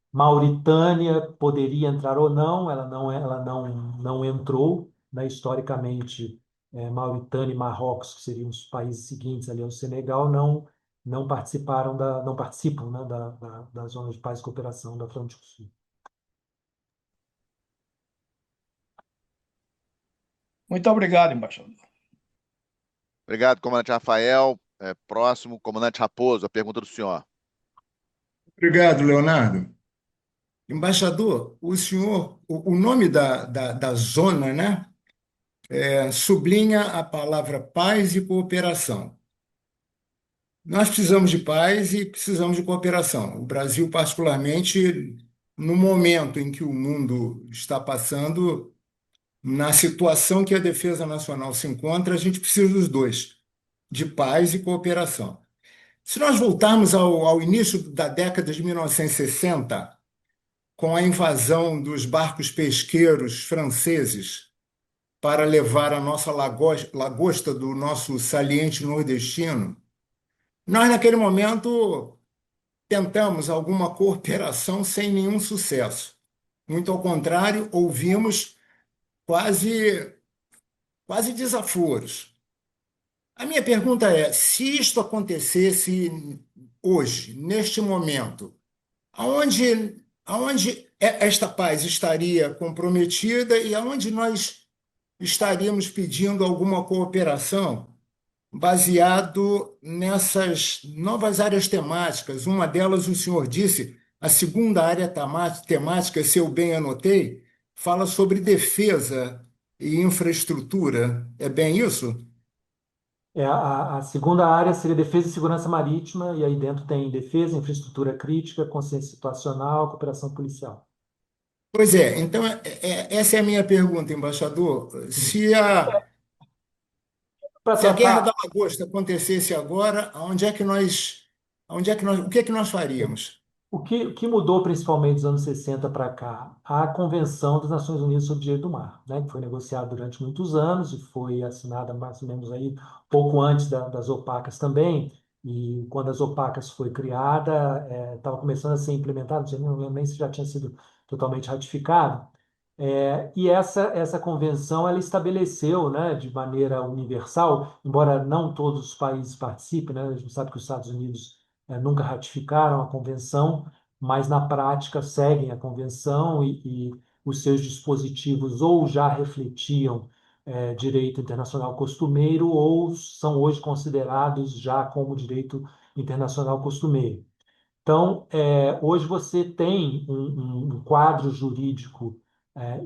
Mauritânia poderia entrar ou não, ela não entrou, né? Historicamente, Mauritânia e Marrocos, que seriam os países seguintes ali ao Senegal, não participaram não participam, né, da Zona de Paz e Cooperação do Atlântico Sul. Muito obrigado, embaixador. Obrigado, comandante Rafael. Próximo, comandante Raposo, a pergunta do senhor. Obrigado, Leonardo. Embaixador, o nome da zona, né, sublinha a palavra paz e cooperação. Nós precisamos de paz e precisamos de cooperação. O Brasil, particularmente, no momento em que o mundo está passando, na situação que a defesa nacional se encontra, a gente precisa dos dois, de paz e cooperação. Se nós voltarmos ao início da década de 1960, com a invasão dos barcos pesqueiros franceses para levar a nossa lagosta do nosso saliente nordestino, nós, naquele momento, tentamos alguma cooperação sem nenhum sucesso. Muito ao contrário, ouvimos quase, quase desaforos. A minha pergunta é: se isto acontecesse hoje, neste momento, aonde esta paz estaria comprometida e aonde nós estaríamos pedindo alguma cooperação baseado nessas novas áreas temáticas? Uma delas, o senhor disse, a segunda área temática, se eu bem anotei, fala sobre defesa e infraestrutura. É bem isso? A segunda área seria defesa e segurança marítima, e aí dentro tem defesa, infraestrutura crítica, consciência situacional, cooperação policial. Pois é, então essa é a minha pergunta, embaixador. Para Se a Guerra tentar da Lagosta acontecesse agora, o que é que nós faríamos? O que mudou principalmente dos anos 60 para cá? A Convenção das Nações Unidas sobre o Direito do Mar, né, que foi negociada durante muitos anos e foi assinada mais ou menos aí pouco antes das opacas também. E quando as opacas foi criada, estava começando a ser implementada, não lembro nem se já tinha sido totalmente ratificado. E essa convenção ela estabeleceu, né, de maneira universal, embora não todos os países participem, né, a gente sabe que os Estados Unidos nunca ratificaram a convenção, mas na prática seguem a convenção e os seus dispositivos ou já refletiam direito internacional costumeiro ou são hoje considerados já como direito internacional costumeiro. Então, hoje você tem um quadro jurídico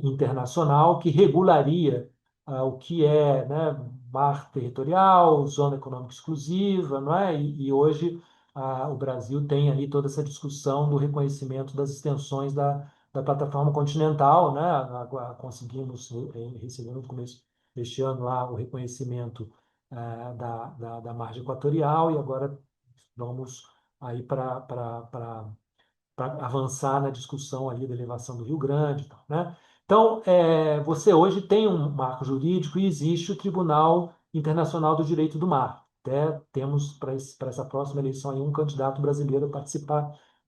internacional que regularia o que é, né, mar territorial, zona econômica exclusiva, não é? E hoje o Brasil tem ali toda essa discussão do reconhecimento das extensões da plataforma continental, né? Conseguimos receber no começo deste ano lá o reconhecimento da margem equatorial e agora vamos aí para avançar na discussão ali da elevação do Rio Grande, e tal, né? Então, você hoje tem um marco jurídico e existe o Tribunal Internacional do Direito do Mar. Até temos para essa próxima eleição aí um candidato brasileiro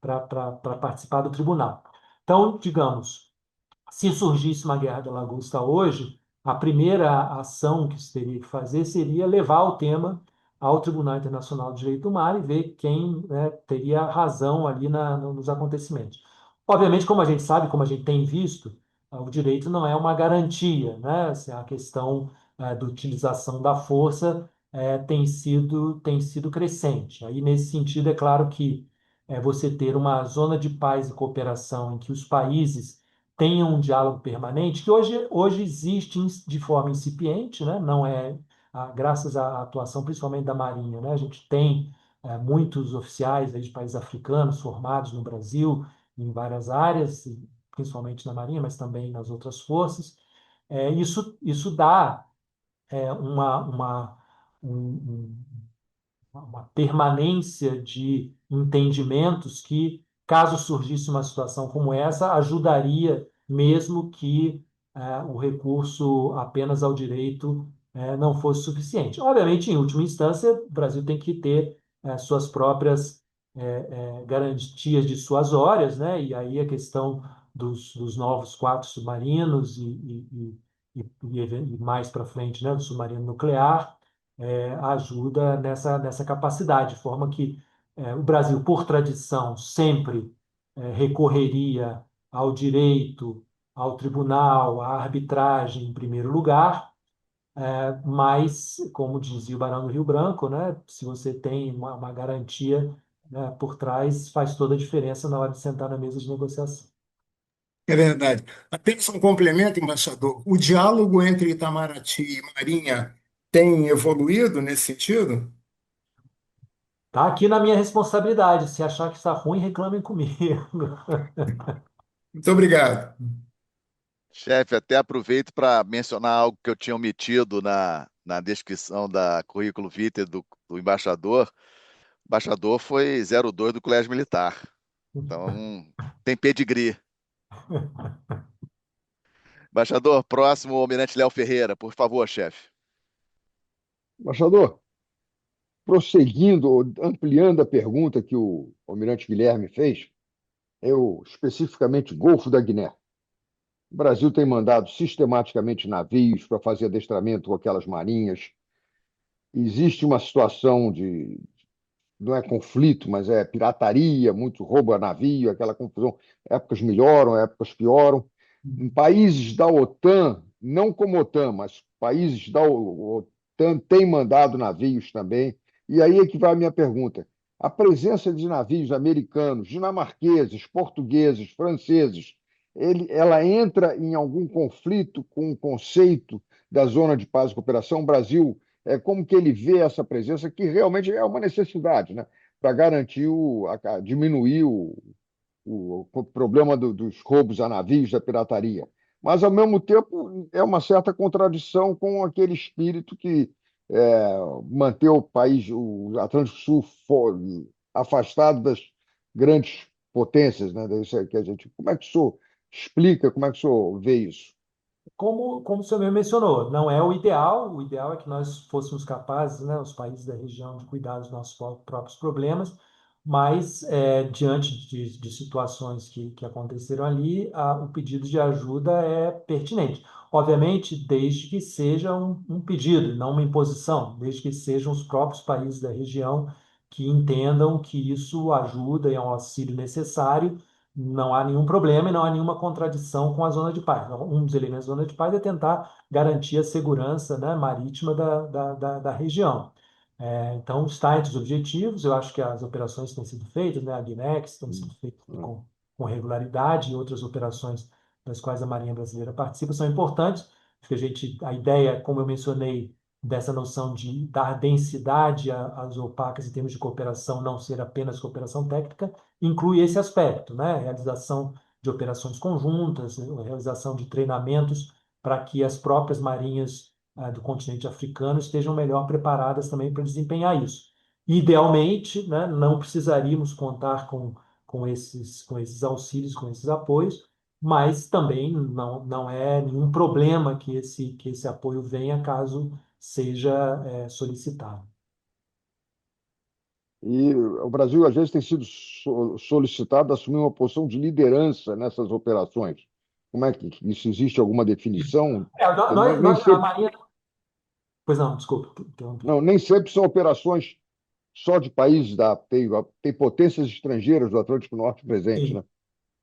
para participar do tribunal. Então, digamos, se surgisse uma guerra da lagosta hoje, a primeira ação que se teria que fazer seria levar o tema ao Tribunal Internacional de Direito do Mar e ver quem, né, teria razão ali nos acontecimentos. Obviamente, como a gente sabe, como a gente tem visto, o direito não é uma garantia, né? Assim, a questão da utilização da força tem sido crescente. Aí, nesse sentido, é claro que você ter uma zona de paz e cooperação em que os países tenham um diálogo permanente, que hoje existe de forma incipiente, né? Não é, graças à atuação principalmente da Marinha, né? A gente tem muitos oficiais aí de países africanos formados no Brasil, em várias áreas, principalmente na Marinha, mas também nas outras forças. Isso dá um, uma permanência de entendimentos que, caso surgisse uma situação como essa, ajudaria mesmo que o recurso apenas ao direito não fosse suficiente. Obviamente, em última instância, o Brasil tem que ter suas próprias garantias dissuasórias, né? E aí a questão dos novos 4 submarinos e mais para frente, né, do submarino nuclear, ajuda nessa capacidade, de forma que o Brasil, por tradição, sempre recorreria ao direito, ao tribunal, à arbitragem em primeiro lugar, mas, como dizia o Barão do Rio Branco, né, se você tem uma garantia, né, por trás, faz toda a diferença na hora de sentar na mesa de negociação. É verdade. Apenas um complemento, embaixador. O diálogo entre Itamaraty e Marinha tem evoluído nesse sentido? Tá aqui na minha responsabilidade. Se achar que está ruim, reclamem comigo. Muito obrigado. Chefe, até aproveito para mencionar algo que eu tinha omitido na descrição da currículo vitae do embaixador. O embaixador foi 02 do Colégio Militar. Então, tem pedigree. Embaixador, próximo, o Almirante Léo Ferreira. Por favor, chefe. Embaixador, prosseguindo, ampliando a pergunta que o almirante Guilherme fez, eu especificamente Golfo da Guiné. O Brasil tem mandado sistematicamente navios para fazer adestramento com aquelas marinhas. Existe uma situação de, não é conflito, mas é pirataria, muito roubo a navio, aquela confusão. Épocas melhoram, épocas pioram. Em países da OTAN, não como OTAN, mas países da OTAN têm mandado navios também. E aí é que vai a minha pergunta. A presença de navios americanos, dinamarqueses, portugueses, franceses, ela entra em algum conflito com o conceito da zona de paz e cooperação? O Brasil, como que ele vê essa presença, que realmente é uma necessidade, né, para garantir diminuir o problema dos roubos a navios, da pirataria. Mas, ao mesmo tempo, é uma certa contradição com aquele espírito que manter o país, o Atlântico Sul, afastado das grandes potências, né? Isso é que a gente, como é que o senhor explica, como é que o senhor vê isso? Como o senhor mesmo mencionou, não é o ideal é que nós fôssemos capazes, né, os países da região, de cuidar dos nossos próprios problemas, mas diante de situações que aconteceram ali, o pedido de ajuda é pertinente. Obviamente, desde que seja um pedido, não uma imposição, desde que sejam os próprios países da região que entendam que isso ajuda e é um auxílio necessário, não há nenhum problema e não há nenhuma contradição com a zona de paz. Um dos elementos da zona de paz é tentar garantir a segurança, né, marítima da região. Então, está entre os objetivos. Eu acho que as operações têm sido feitas, né, a Guinex tem sido feita com regularidade, e outras operações das quais a Marinha Brasileira participa são importantes, porque a ideia, como eu mencionei, dessa noção de dar densidade às opacas em termos de cooperação, não ser apenas cooperação técnica, inclui esse aspecto, né? Realização de operações conjuntas, realização de treinamentos para que as próprias marinhas do continente africano estejam melhor preparadas também para desempenhar isso. Idealmente, né, não precisaríamos contar com esses auxílios, com esses apoios, mas também não é nenhum problema que esse apoio venha caso seja solicitado. E o Brasil, às vezes, tem sido solicitado a assumir uma posição de liderança nessas operações. Como é que isso existe alguma definição? Nem A sempre, Marinha. Pois não, desculpa, interrompi. não, nem sempre são operações só de países tem potências estrangeiras do Atlântico Norte presentes, né?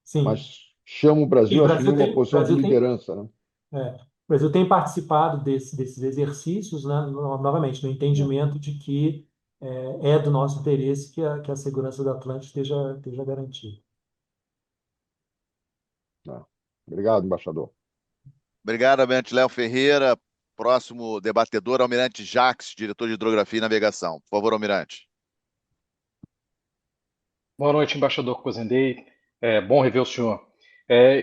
Sim, sim. Mas chama o E Brasil o a assumir Brasil uma tem, o posição de Brasil tem, liderança, né? é, Brasil tem participado desses exercícios, né, novamente, no entendimento de que é do nosso interesse que a segurança do Atlântico esteja garantida. Tá. Obrigado, embaixador. Obrigado, Almirante Léo Ferreira. Próximo debatedor, Almirante Jacques, diretor de Hidrografia e Navegação. Por favor, Almirante. Boa noite, embaixador Cozendei. Bom rever o senhor.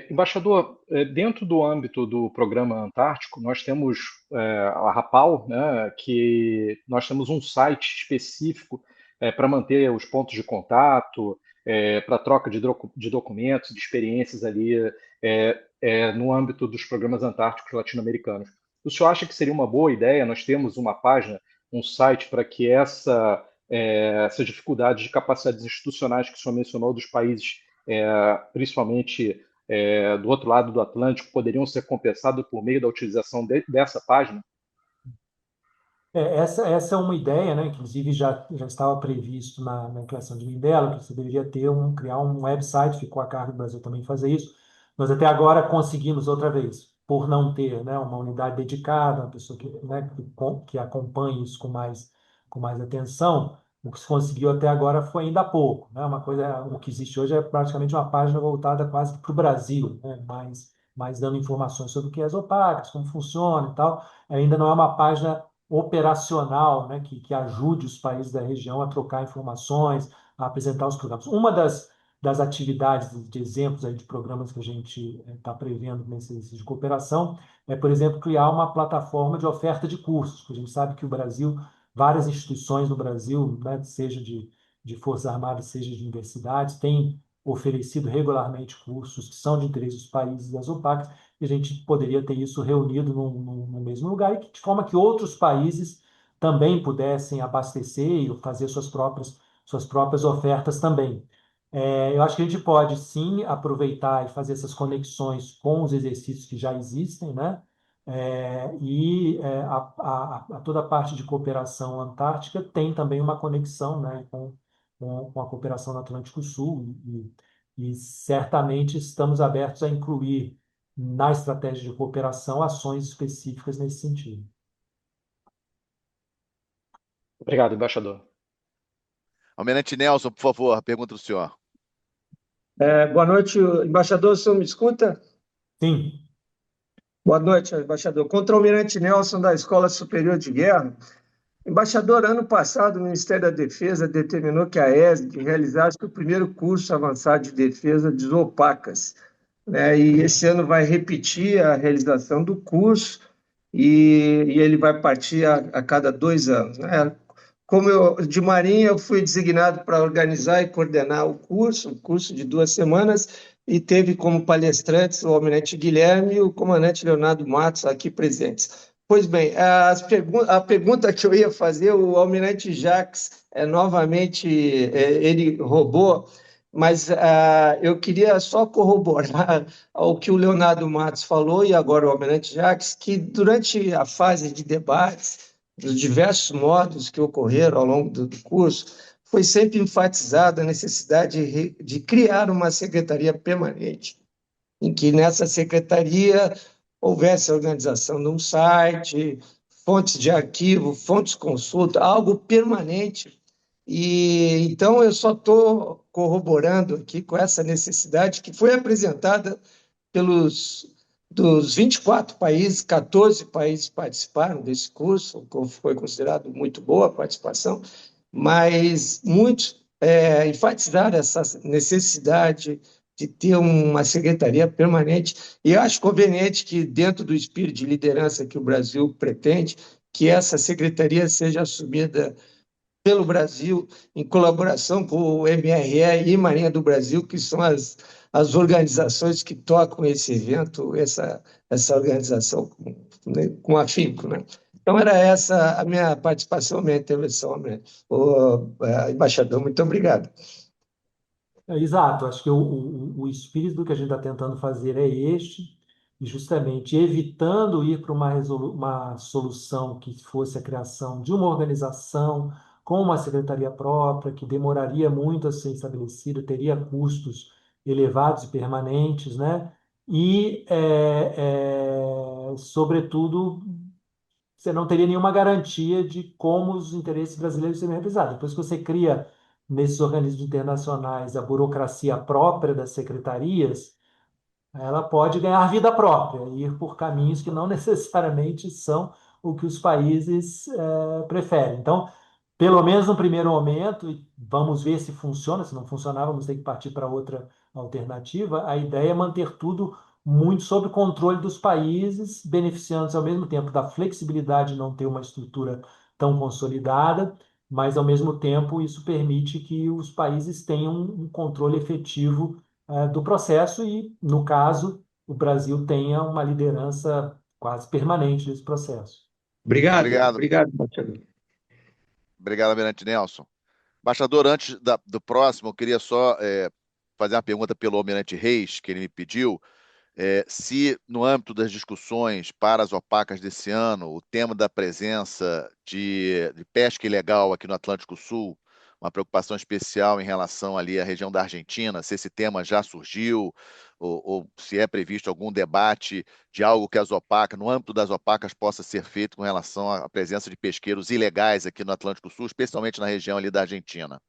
Embaixador, dentro do âmbito do Programa Antártico, nós temos a RAPAL, né, que nós temos um site específico para manter os pontos de contato, para troca de documentos, de experiências ali no âmbito dos programas antárticos latino-americanos. O senhor acha que seria uma boa ideia nós termos uma página, um site para que essas dificuldades de capacidades institucionais que o senhor mencionou dos países, principalmente do outro lado do Atlântico, poderiam ser compensadas por meio da utilização dessa página? Essa é uma ideia, né? Inclusive já estava previsto na criação de Mindelo, que você deveria criar um website, ficou a cargo do Brasil também fazer isso. Nós até agora conseguimos outra vez, por não ter, né, uma unidade dedicada, uma pessoa que acompanhe isso com mais atenção. O que se conseguiu até agora foi ainda pouco, né? O que existe hoje é praticamente uma página voltada quase para o Brasil, né? Mais dando informações sobre o que é as OPACs, como funciona e tal. Ainda não é uma página operacional, né, que ajude os países da região a trocar informações, a apresentar os programas. Uma das atividades, de exemplos aí de programas que a gente está prevendo nesse exercício de cooperação, por exemplo, criar uma plataforma de oferta de cursos, porque a gente sabe que o Brasil, várias instituições no Brasil, né, seja de Forças Armadas, seja de universidades, têm oferecido regularmente cursos que são de interesse dos países das OPACs, e a gente poderia ter isso reunido no mesmo lugar, e de forma que outros países também pudessem abastecer e fazer suas próprias ofertas também. Eu acho que a gente pode, sim, aproveitar e fazer essas conexões com os exercícios que já existem, né? Toda a parte de cooperação antártica tem também uma conexão, né, com a cooperação no Atlântico Sul, e certamente estamos abertos a incluir na estratégia de cooperação ações específicas nesse sentido. Obrigado, embaixador. Almirante Nelson, por favor, a pergunta do senhor. Boa noite, embaixador, o senhor me escuta? Sim. Boa noite, embaixador. Contra-almirante Nelson, da Escola Superior de Guerra. Embaixador, ano passado, o Ministério da Defesa determinou que a ESG realizasse o primeiro curso avançado de defesa de OPACas, né? E esse ano vai repetir a realização do curso e ele vai partir a cada 2 anos, né? Como de Marinha, eu fui designado para organizar e coordenar o curso de 2 semanas, e teve como palestrantes o almirante Guilherme e o comandante Leonardo Matos aqui presentes. Pois bem, a pergunta que eu ia fazer, o almirante Jacques, novamente, ele roubou, mas eu queria só corroborar ao que o Leonardo Matos falou, e agora o almirante Jacques, que durante a fase de debates, dos diversos modos que ocorreram ao longo do curso, foi sempre enfatizada a necessidade de criar uma secretaria permanente, em que nessa secretaria houvesse a organização de um site, fontes de arquivo, fontes de consulta, algo permanente. E então eu só estou corroborando aqui com essa necessidade que foi apresentada dos 24 países, 14 países participaram desse curso, foi considerado muito boa a participação, mas muitos enfatizaram essa necessidade de ter uma secretaria permanente, e acho conveniente que, dentro do espírito de liderança que o Brasil pretende, que essa secretaria seja assumida pelo Brasil, em colaboração com o MRE e Marinha do Brasil, que são as organizações que tocam esse evento, essa organização com afinco, né? Então, era essa a minha participação, a minha intervenção, né? Embaixador, muito obrigado. Exato, acho que o espírito do que a gente está tentando fazer é este, e justamente evitando ir para uma solução que fosse a criação de uma organização com uma secretaria própria, que demoraria muito a ser estabelecida, teria custos elevados e permanentes, né? e, sobretudo, você não teria nenhuma garantia de como os interesses brasileiros seriam realizados. Depois que você cria nesses organismos internacionais a burocracia própria das secretarias, ela pode ganhar vida própria, ir por caminhos que não necessariamente são o que os países preferem. Então, pelo menos no primeiro momento, e vamos ver se funciona. Se não funcionar, vamos ter que partir para outra alternativa. A ideia é manter tudo muito sob controle dos países, beneficiando-se ao mesmo tempo da flexibilidade de não ter uma estrutura tão consolidada, mas ao mesmo tempo isso permite que os países tenham um controle efetivo do processo e, no caso, o Brasil tenha uma liderança quase permanente nesse processo. Obrigado, Obrigado, obrigado, embaixador. obrigado, Almirante Nelson. Embaixador, antes do próximo, eu queria só fazer uma pergunta pelo Almirante Reis, que ele me pediu. Se, no âmbito das discussões para as opacas desse ano, o tema da presença de pesca ilegal aqui no Atlântico Sul, uma preocupação especial em relação ali à região da Argentina, se esse tema já surgiu, ou se é previsto algum debate de algo que as opacas, no âmbito das opacas, possa ser feito com relação à presença de pesqueiros ilegais aqui no Atlântico Sul, especialmente na região ali da Argentina.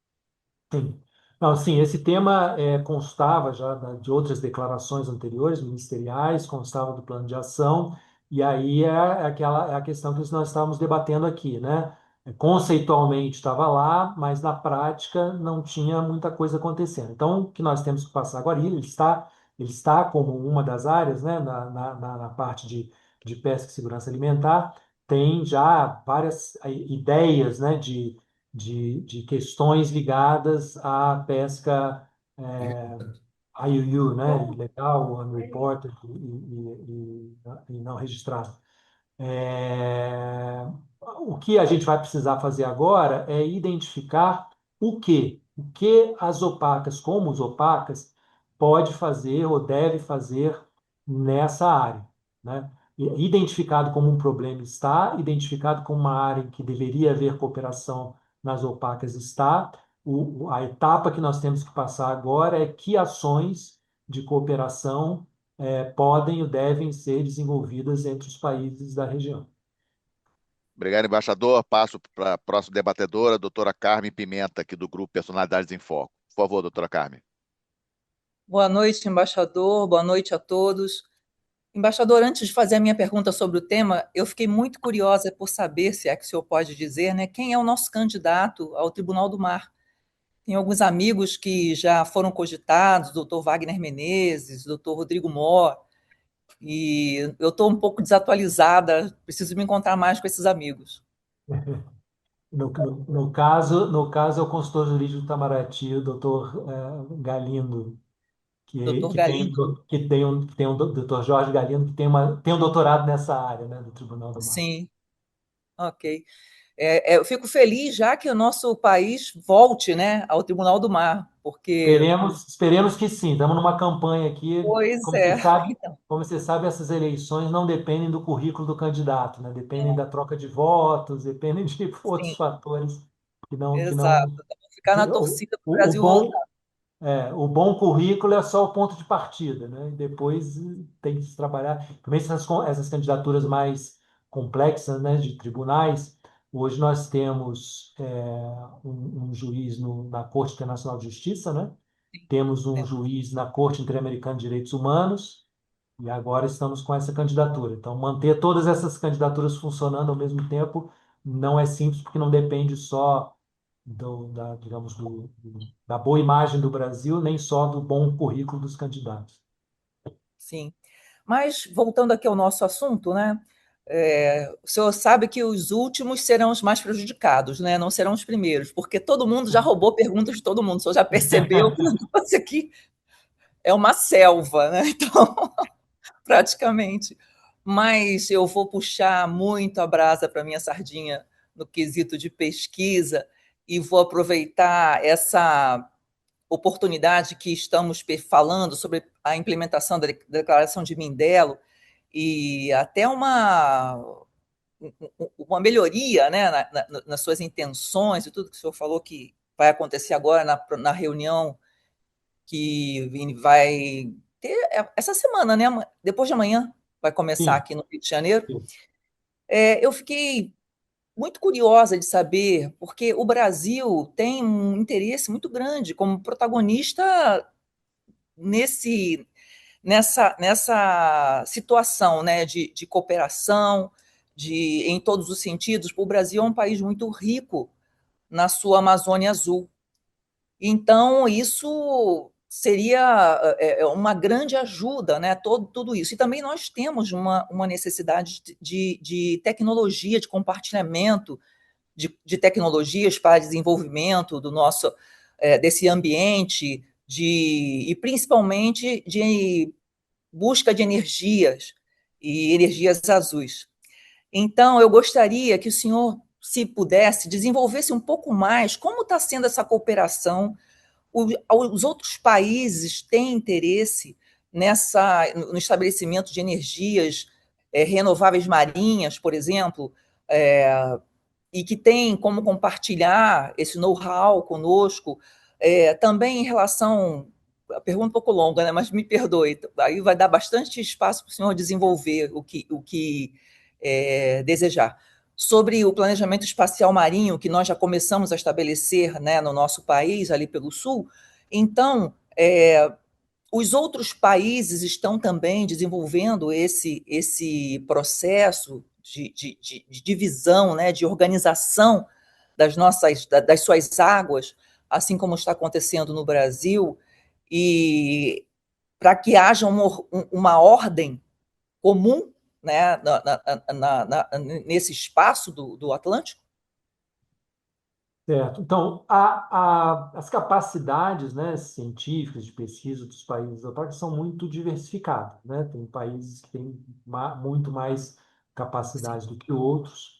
Sim. Não, sim, esse tema constava já de outras declarações anteriores, ministeriais, constava do plano de ação, e aí é a questão que nós estávamos debatendo aqui, né? Conceitualmente estava lá, mas na prática não tinha muita coisa acontecendo. Então, o que nós temos que passar agora, ele está como uma das áreas, né, na parte de pesca e segurança alimentar, tem já várias ideias, né, de questões ligadas à pesca IUU, né? Ilegal, unreported e não registrada. É, o que a gente vai precisar fazer agora é identificar o que as opacas, como os opacas, pode fazer ou deve fazer nessa área, né? Identificado como um problema está, identificado como uma área em que deveria haver cooperação nas opacas está. A etapa que nós temos que passar agora é que ações de cooperação podem ou devem ser desenvolvidas entre os países da região. Obrigado, embaixador. Passo para a próxima debatedora, a doutora Carmen Pimenta, aqui do Grupo Personalidades em Foco. Por favor, doutora Carmen. Boa noite, embaixador. Boa noite a todos. Embaixador, antes de fazer a minha pergunta sobre o tema, eu fiquei muito curiosa por saber, se é que o senhor pode dizer, né, quem é o nosso candidato ao Tribunal do Mar. Tem alguns amigos que já foram cogitados, doutor Wagner Menezes, doutor Rodrigo Mor, e eu estou um pouco desatualizada, preciso me encontrar mais com esses amigos. No caso, é o consultor jurídico do Itamaraty, o doutor Galindo, Doutor Galindo, que tem um doutor Jorge Galindo, que tem um doutorado nessa área, né, do Tribunal do Mar. sim, ok. Eu fico feliz já que o nosso país volte, né, ao Tribunal do Mar, porque, Esperemos que sim. Estamos numa campanha aqui. pois Como você é, sabe, então, como você sabe, essas eleições não dependem do currículo do candidato, né? Dependem da troca de votos, dependem de outros sim, fatores que exato. não. Então, vou ficar na O, torcida para o o Brasil voltar. bom o bom currículo é só o ponto de partida, né? E depois tem que se trabalhar. Também essas candidaturas mais complexas, né, de tribunais. Hoje nós temos um juiz na Corte Internacional de Justiça, né? Temos um Né? juiz na Corte Interamericana de Direitos Humanos e agora estamos com essa candidatura. Então, manter todas essas candidaturas funcionando ao mesmo tempo não é simples, porque não depende só digamos, da boa imagem do Brasil, nem só do bom currículo dos candidatos. Sim. Mas, voltando aqui ao nosso assunto, né? O senhor sabe que os últimos serão os mais prejudicados, né? Não serão os primeiros, porque todo mundo já roubou perguntas de todo mundo. O senhor já percebeu que o negócio aqui é uma selva, né? Então, praticamente. Mas eu vou puxar muito a brasa para minha sardinha no quesito de pesquisa e vou aproveitar essa oportunidade que estamos falando sobre a implementação da Declaração de Mindelo e até uma melhoria, né, nas suas intenções e tudo que o senhor falou que vai acontecer agora na reunião que vai ter essa semana, né? Depois de amanhã vai começar Sim, aqui no Rio de Janeiro. sim. Eu fiquei muito curiosa de saber, porque o Brasil tem um interesse muito grande como protagonista nesse, nessa situação, né, de cooperação, em todos os sentidos. O Brasil é um país muito rico na sua Amazônia Azul. Então, isso seria uma grande ajuda, né? Tudo isso. E também nós temos uma necessidade de tecnologia, de compartilhamento de tecnologias para desenvolvimento do nosso desse ambiente, e principalmente de busca de energias e energias azuis. Então, eu gostaria que o senhor, se pudesse, desenvolvesse um pouco mais como está sendo essa cooperação. Os outros países têm interesse no estabelecimento de energias renováveis marinhas, por exemplo, e que têm como compartilhar esse know-how conosco, também em relação. A pergunta é um pouco longa, né? Mas me perdoe, aí vai dar bastante espaço para o senhor desenvolver o que desejar. Sobre o planejamento espacial marinho, que nós já começamos a estabelecer, né, no nosso país, ali pelo sul, então, os outros países estão também desenvolvendo esse processo de divisão, né, de organização das suas águas, assim como está acontecendo no Brasil, e para que haja uma ordem comum, né, nesse espaço do Atlântico? Certo. Então, as capacidades, né, científicas de pesquisa dos países autarcas são muito diversificadas, né? Tem países que têm muito mais Sim. capacidade do que outros.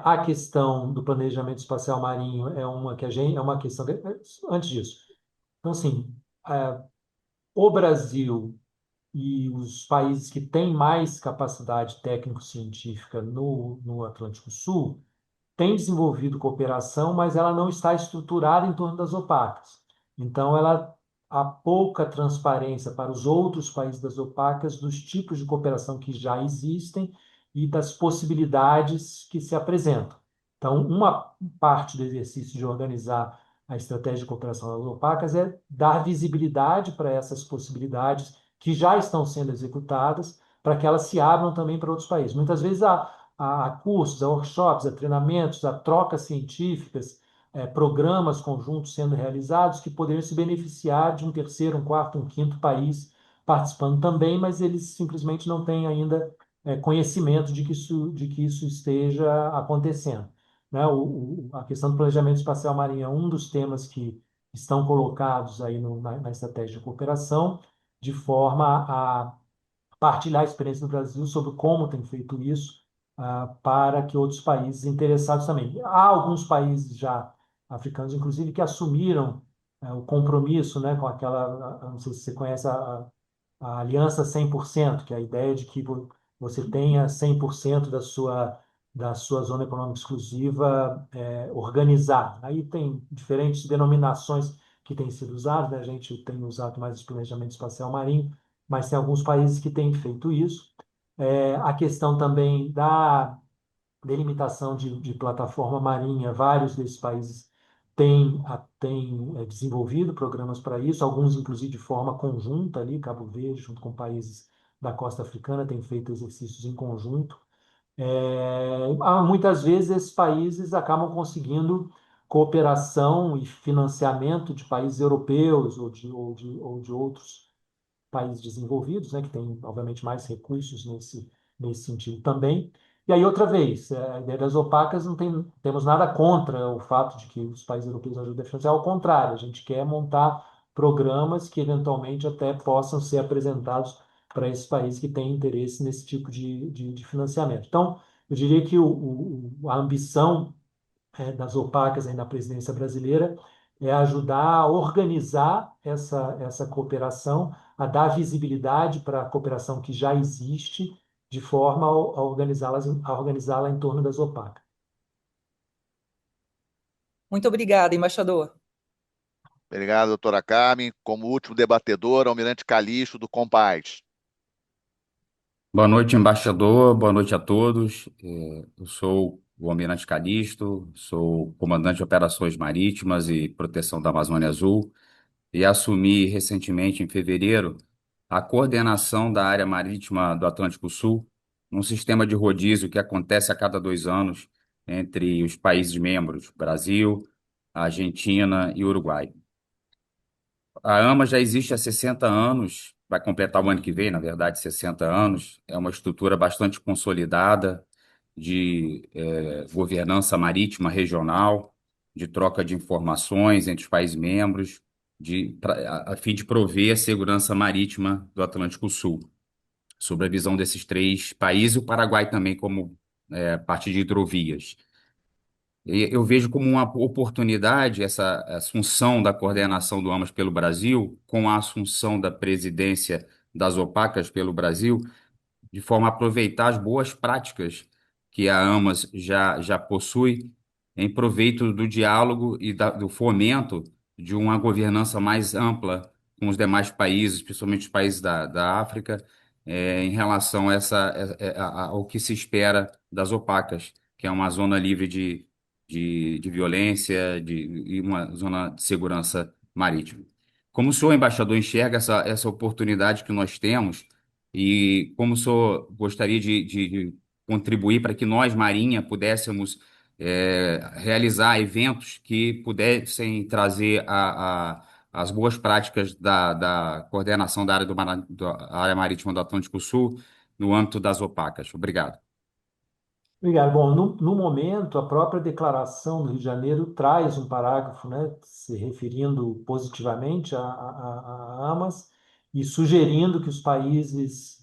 A questão do planejamento espacial marinho é uma que a gente, é uma questão antes disso. Então, assim, é, o Brasil e os países que têm mais capacidade técnico-científica no Atlântico Sul tem desenvolvido cooperação, mas ela não está estruturada em torno das opacas. Então, há pouca transparência para os outros países das opacas dos tipos de cooperação que já existem e das possibilidades que se apresentam. Então, uma parte do exercício de organizar a estratégia de cooperação das opacas é dar visibilidade para essas possibilidades que já estão sendo executadas, para que elas se abram também para outros países. Muitas vezes a cursos, a workshops, a treinamentos, a trocas científicas, programas conjuntos sendo realizados que poderiam se beneficiar de um terceiro, um quarto, um quinto país participando também, mas eles simplesmente não têm ainda conhecimento de que isso esteja acontecendo. Né? A questão do planejamento espacial marinho é um dos temas que estão colocados aí na estratégia de cooperação, de forma a partilhar a experiência do Brasil sobre como tem feito isso, para que outros países interessados também. Há alguns países já africanos, inclusive, que assumiram o compromisso, né, com aquela, não sei se você conhece a Aliança 100%, que é a ideia de que você tenha 100% da sua zona econômica exclusiva organizada. Aí tem diferentes denominações que têm sido usadas, né? A gente tem usado mais o planejamento espacial marinho, mas tem alguns países que têm feito isso. A questão também da delimitação de plataforma marinha, vários desses países têm desenvolvido programas para isso, alguns inclusive de forma conjunta ali, Cabo Verde, junto com países da costa africana, têm feito exercícios em conjunto. Muitas vezes esses países acabam conseguindo cooperação e financiamento de países europeus ou de outros países desenvolvidos, né, que têm, obviamente, mais recursos nesse sentido também. E aí, outra vez, a ideia das opacas não temos nada contra o fato de que os países europeus ajudem a financiar, ao contrário, a gente quer montar programas que, eventualmente, até possam ser apresentados para esses países que têm interesse nesse tipo de financiamento. Então, eu diria que a ambição das opacas aí na presidência brasileira é ajudar a organizar essa cooperação, a dar visibilidade para a cooperação que já existe, de forma a organizá-la em torno das opacas. Muito obrigada, embaixador. Obrigado, doutora Carmen. Como último debatedor, Almirante Calixto, do Compaz. Boa noite, embaixador. Boa noite a todos. Eu sou o Almirante Calixto, sou comandante de Operações Marítimas e Proteção da Amazônia Azul e assumi recentemente, em fevereiro, a coordenação da área marítima do Atlântico Sul, num sistema de rodízio que acontece a cada 2 anos entre os países membros, Brasil, Argentina e Uruguai. A AMA já existe há 60 anos, vai completar o ano que vem, na verdade, 60 anos. É uma estrutura bastante consolidada de governança marítima regional, de troca de informações entre os países membros, a fim de prover a segurança marítima do Atlântico Sul, sob a visão desses 3 países, e o Paraguai também como parte de hidrovias. Eu vejo como uma oportunidade essa assunção da coordenação do AMAS pelo Brasil, com a assunção da presidência das OPACas pelo Brasil, de forma a aproveitar as boas práticas que a AMAS já possui, em proveito do diálogo e do fomento de uma governança mais ampla com os demais países, principalmente os países da África, em relação a ao que se espera das OPACas, que é uma zona livre de violência e uma zona de segurança marítima. Como o senhor, embaixador, enxerga essa oportunidade que nós temos e como o senhor gostaria de contribuir para que nós, Marinha, pudéssemos realizar eventos que pudessem trazer as boas práticas da coordenação da área, da área marítima do Atlântico Sul no âmbito das OPACas? Obrigado. Obrigado. Bom, no momento, a própria declaração do Rio de Janeiro traz um parágrafo, né, se referindo positivamente a AMAS e sugerindo que os países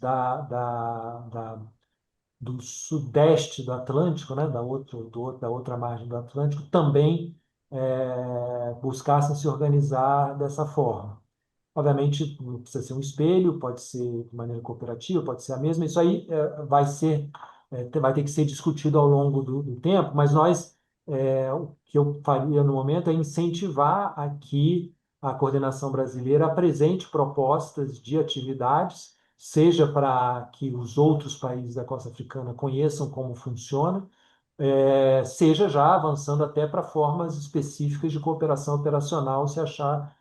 do sudeste do Atlântico, né, da outra margem do Atlântico, também buscassem se organizar dessa forma. Obviamente, não precisa ser um espelho, pode ser de maneira cooperativa, pode ser a mesma. Isso aí vai ter que ser discutido ao longo do tempo, mas o que eu faria no momento é incentivar a que a coordenação brasileira apresente propostas de atividades, seja para que os outros países da costa africana conheçam como funciona, seja já avançando até para formas específicas de cooperação operacional, se achar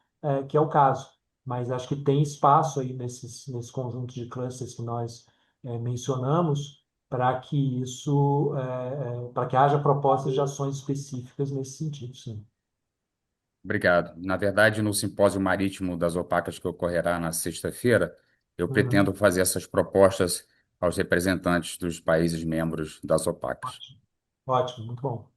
que é o caso. Mas acho que tem espaço aí nesse conjunto de clusters que nós mencionamos para que para que haja propostas de ações específicas nesse sentido, sim. Obrigado. Na verdade, no simpósio marítimo das OPACas que ocorrerá na sexta-feira, eu pretendo Uhum. fazer essas propostas aos representantes dos países membros das OPACas. Ótimo, muito bom.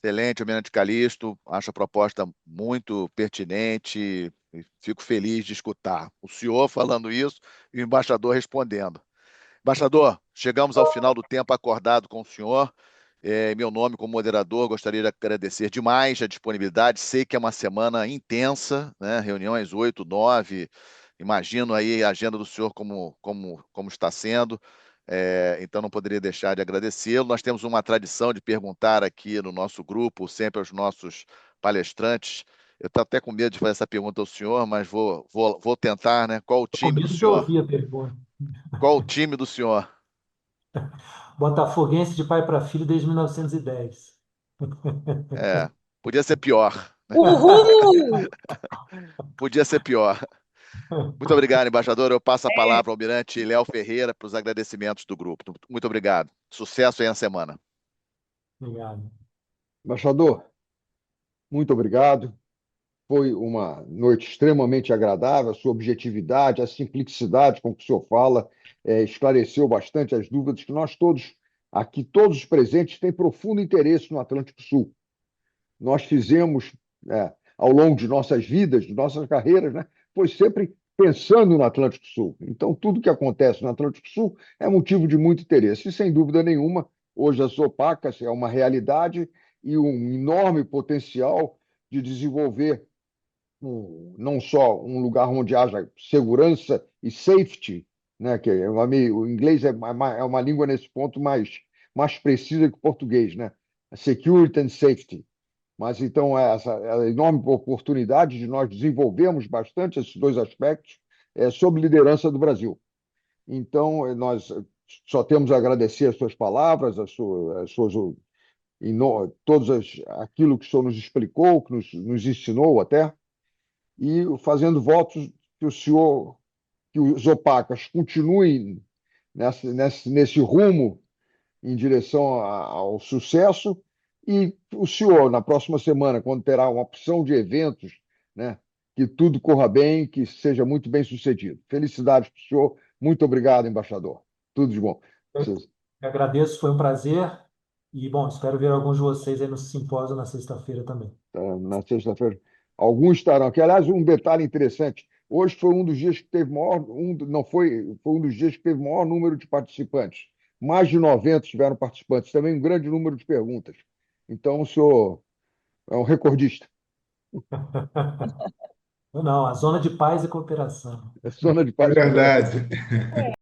Excelente, Almirante Calixto. Acho a proposta muito pertinente e fico feliz de escutar o senhor falando isso e o embaixador respondendo. Embaixador, chegamos ao final do tempo acordado com o senhor. Em meu nome, como moderador, gostaria de agradecer demais a disponibilidade. Sei que é uma semana intensa, né? Reuniões 8, 9. Imagino aí a agenda do senhor como está sendo. Então, não poderia deixar de agradecê-lo. Nós temos uma tradição de perguntar aqui no nosso grupo, sempre aos nossos palestrantes. Eu estou até com medo de fazer essa pergunta ao senhor, mas vou tentar, né? Qual o Estou com time do medo de senhor? ouvir a pergunta. Qual o time do senhor? Botafoguense de pai para filho desde 1910. Podia ser pior. Uhul! Podia ser pior. Muito obrigado, embaixador. Eu passo a palavra ao almirante Léo Ferreira para os agradecimentos do grupo. Muito obrigado. Sucesso aí na semana. Obrigado. Embaixador, muito obrigado. Foi uma noite extremamente agradável. A sua objetividade, a simplicidade com que o senhor fala, esclareceu bastante as dúvidas que nós todos, aqui, todos os presentes, têm profundo interesse no Atlântico Sul. Nós fizemos, ao longo de nossas vidas, de nossas carreiras, né, foi sempre pensando no Atlântico Sul. Então, tudo que acontece no Atlântico Sul é motivo de muito interesse. E, sem dúvida nenhuma, hoje as OPACas é uma realidade e um enorme potencial de desenvolver não só um lugar onde haja segurança e safety, né, que o inglês é uma língua nesse ponto mais precisa que o português, né? Security and safety. Mas então essa enorme oportunidade de nós desenvolvermos bastante esses dois aspectos sob liderança do Brasil. Então, nós só temos a agradecer as suas palavras, aquilo que o senhor nos explicou, que nos ensinou até, e fazendo votos que os opacas continuem nesse rumo em direção ao sucesso, e o senhor, na próxima semana, quando terá uma opção de eventos, né, que tudo corra bem, que seja muito bem sucedido. Felicidades para o senhor. Muito obrigado, embaixador. Tudo de bom. Eu agradeço, foi um prazer. E, bom, espero ver alguns de vocês aí no simpósio na sexta-feira também. Na sexta-feira. Alguns estarão aqui. Aliás, um detalhe interessante. Hoje foi um dos dias que teve foi um dos dias que teve maior número de participantes. Mais de 90 tiveram participantes. Também um grande número de perguntas. Então, o senhor é um recordista. Não, a zona de paz e cooperação. É zona de É paz e cooperação. verdade.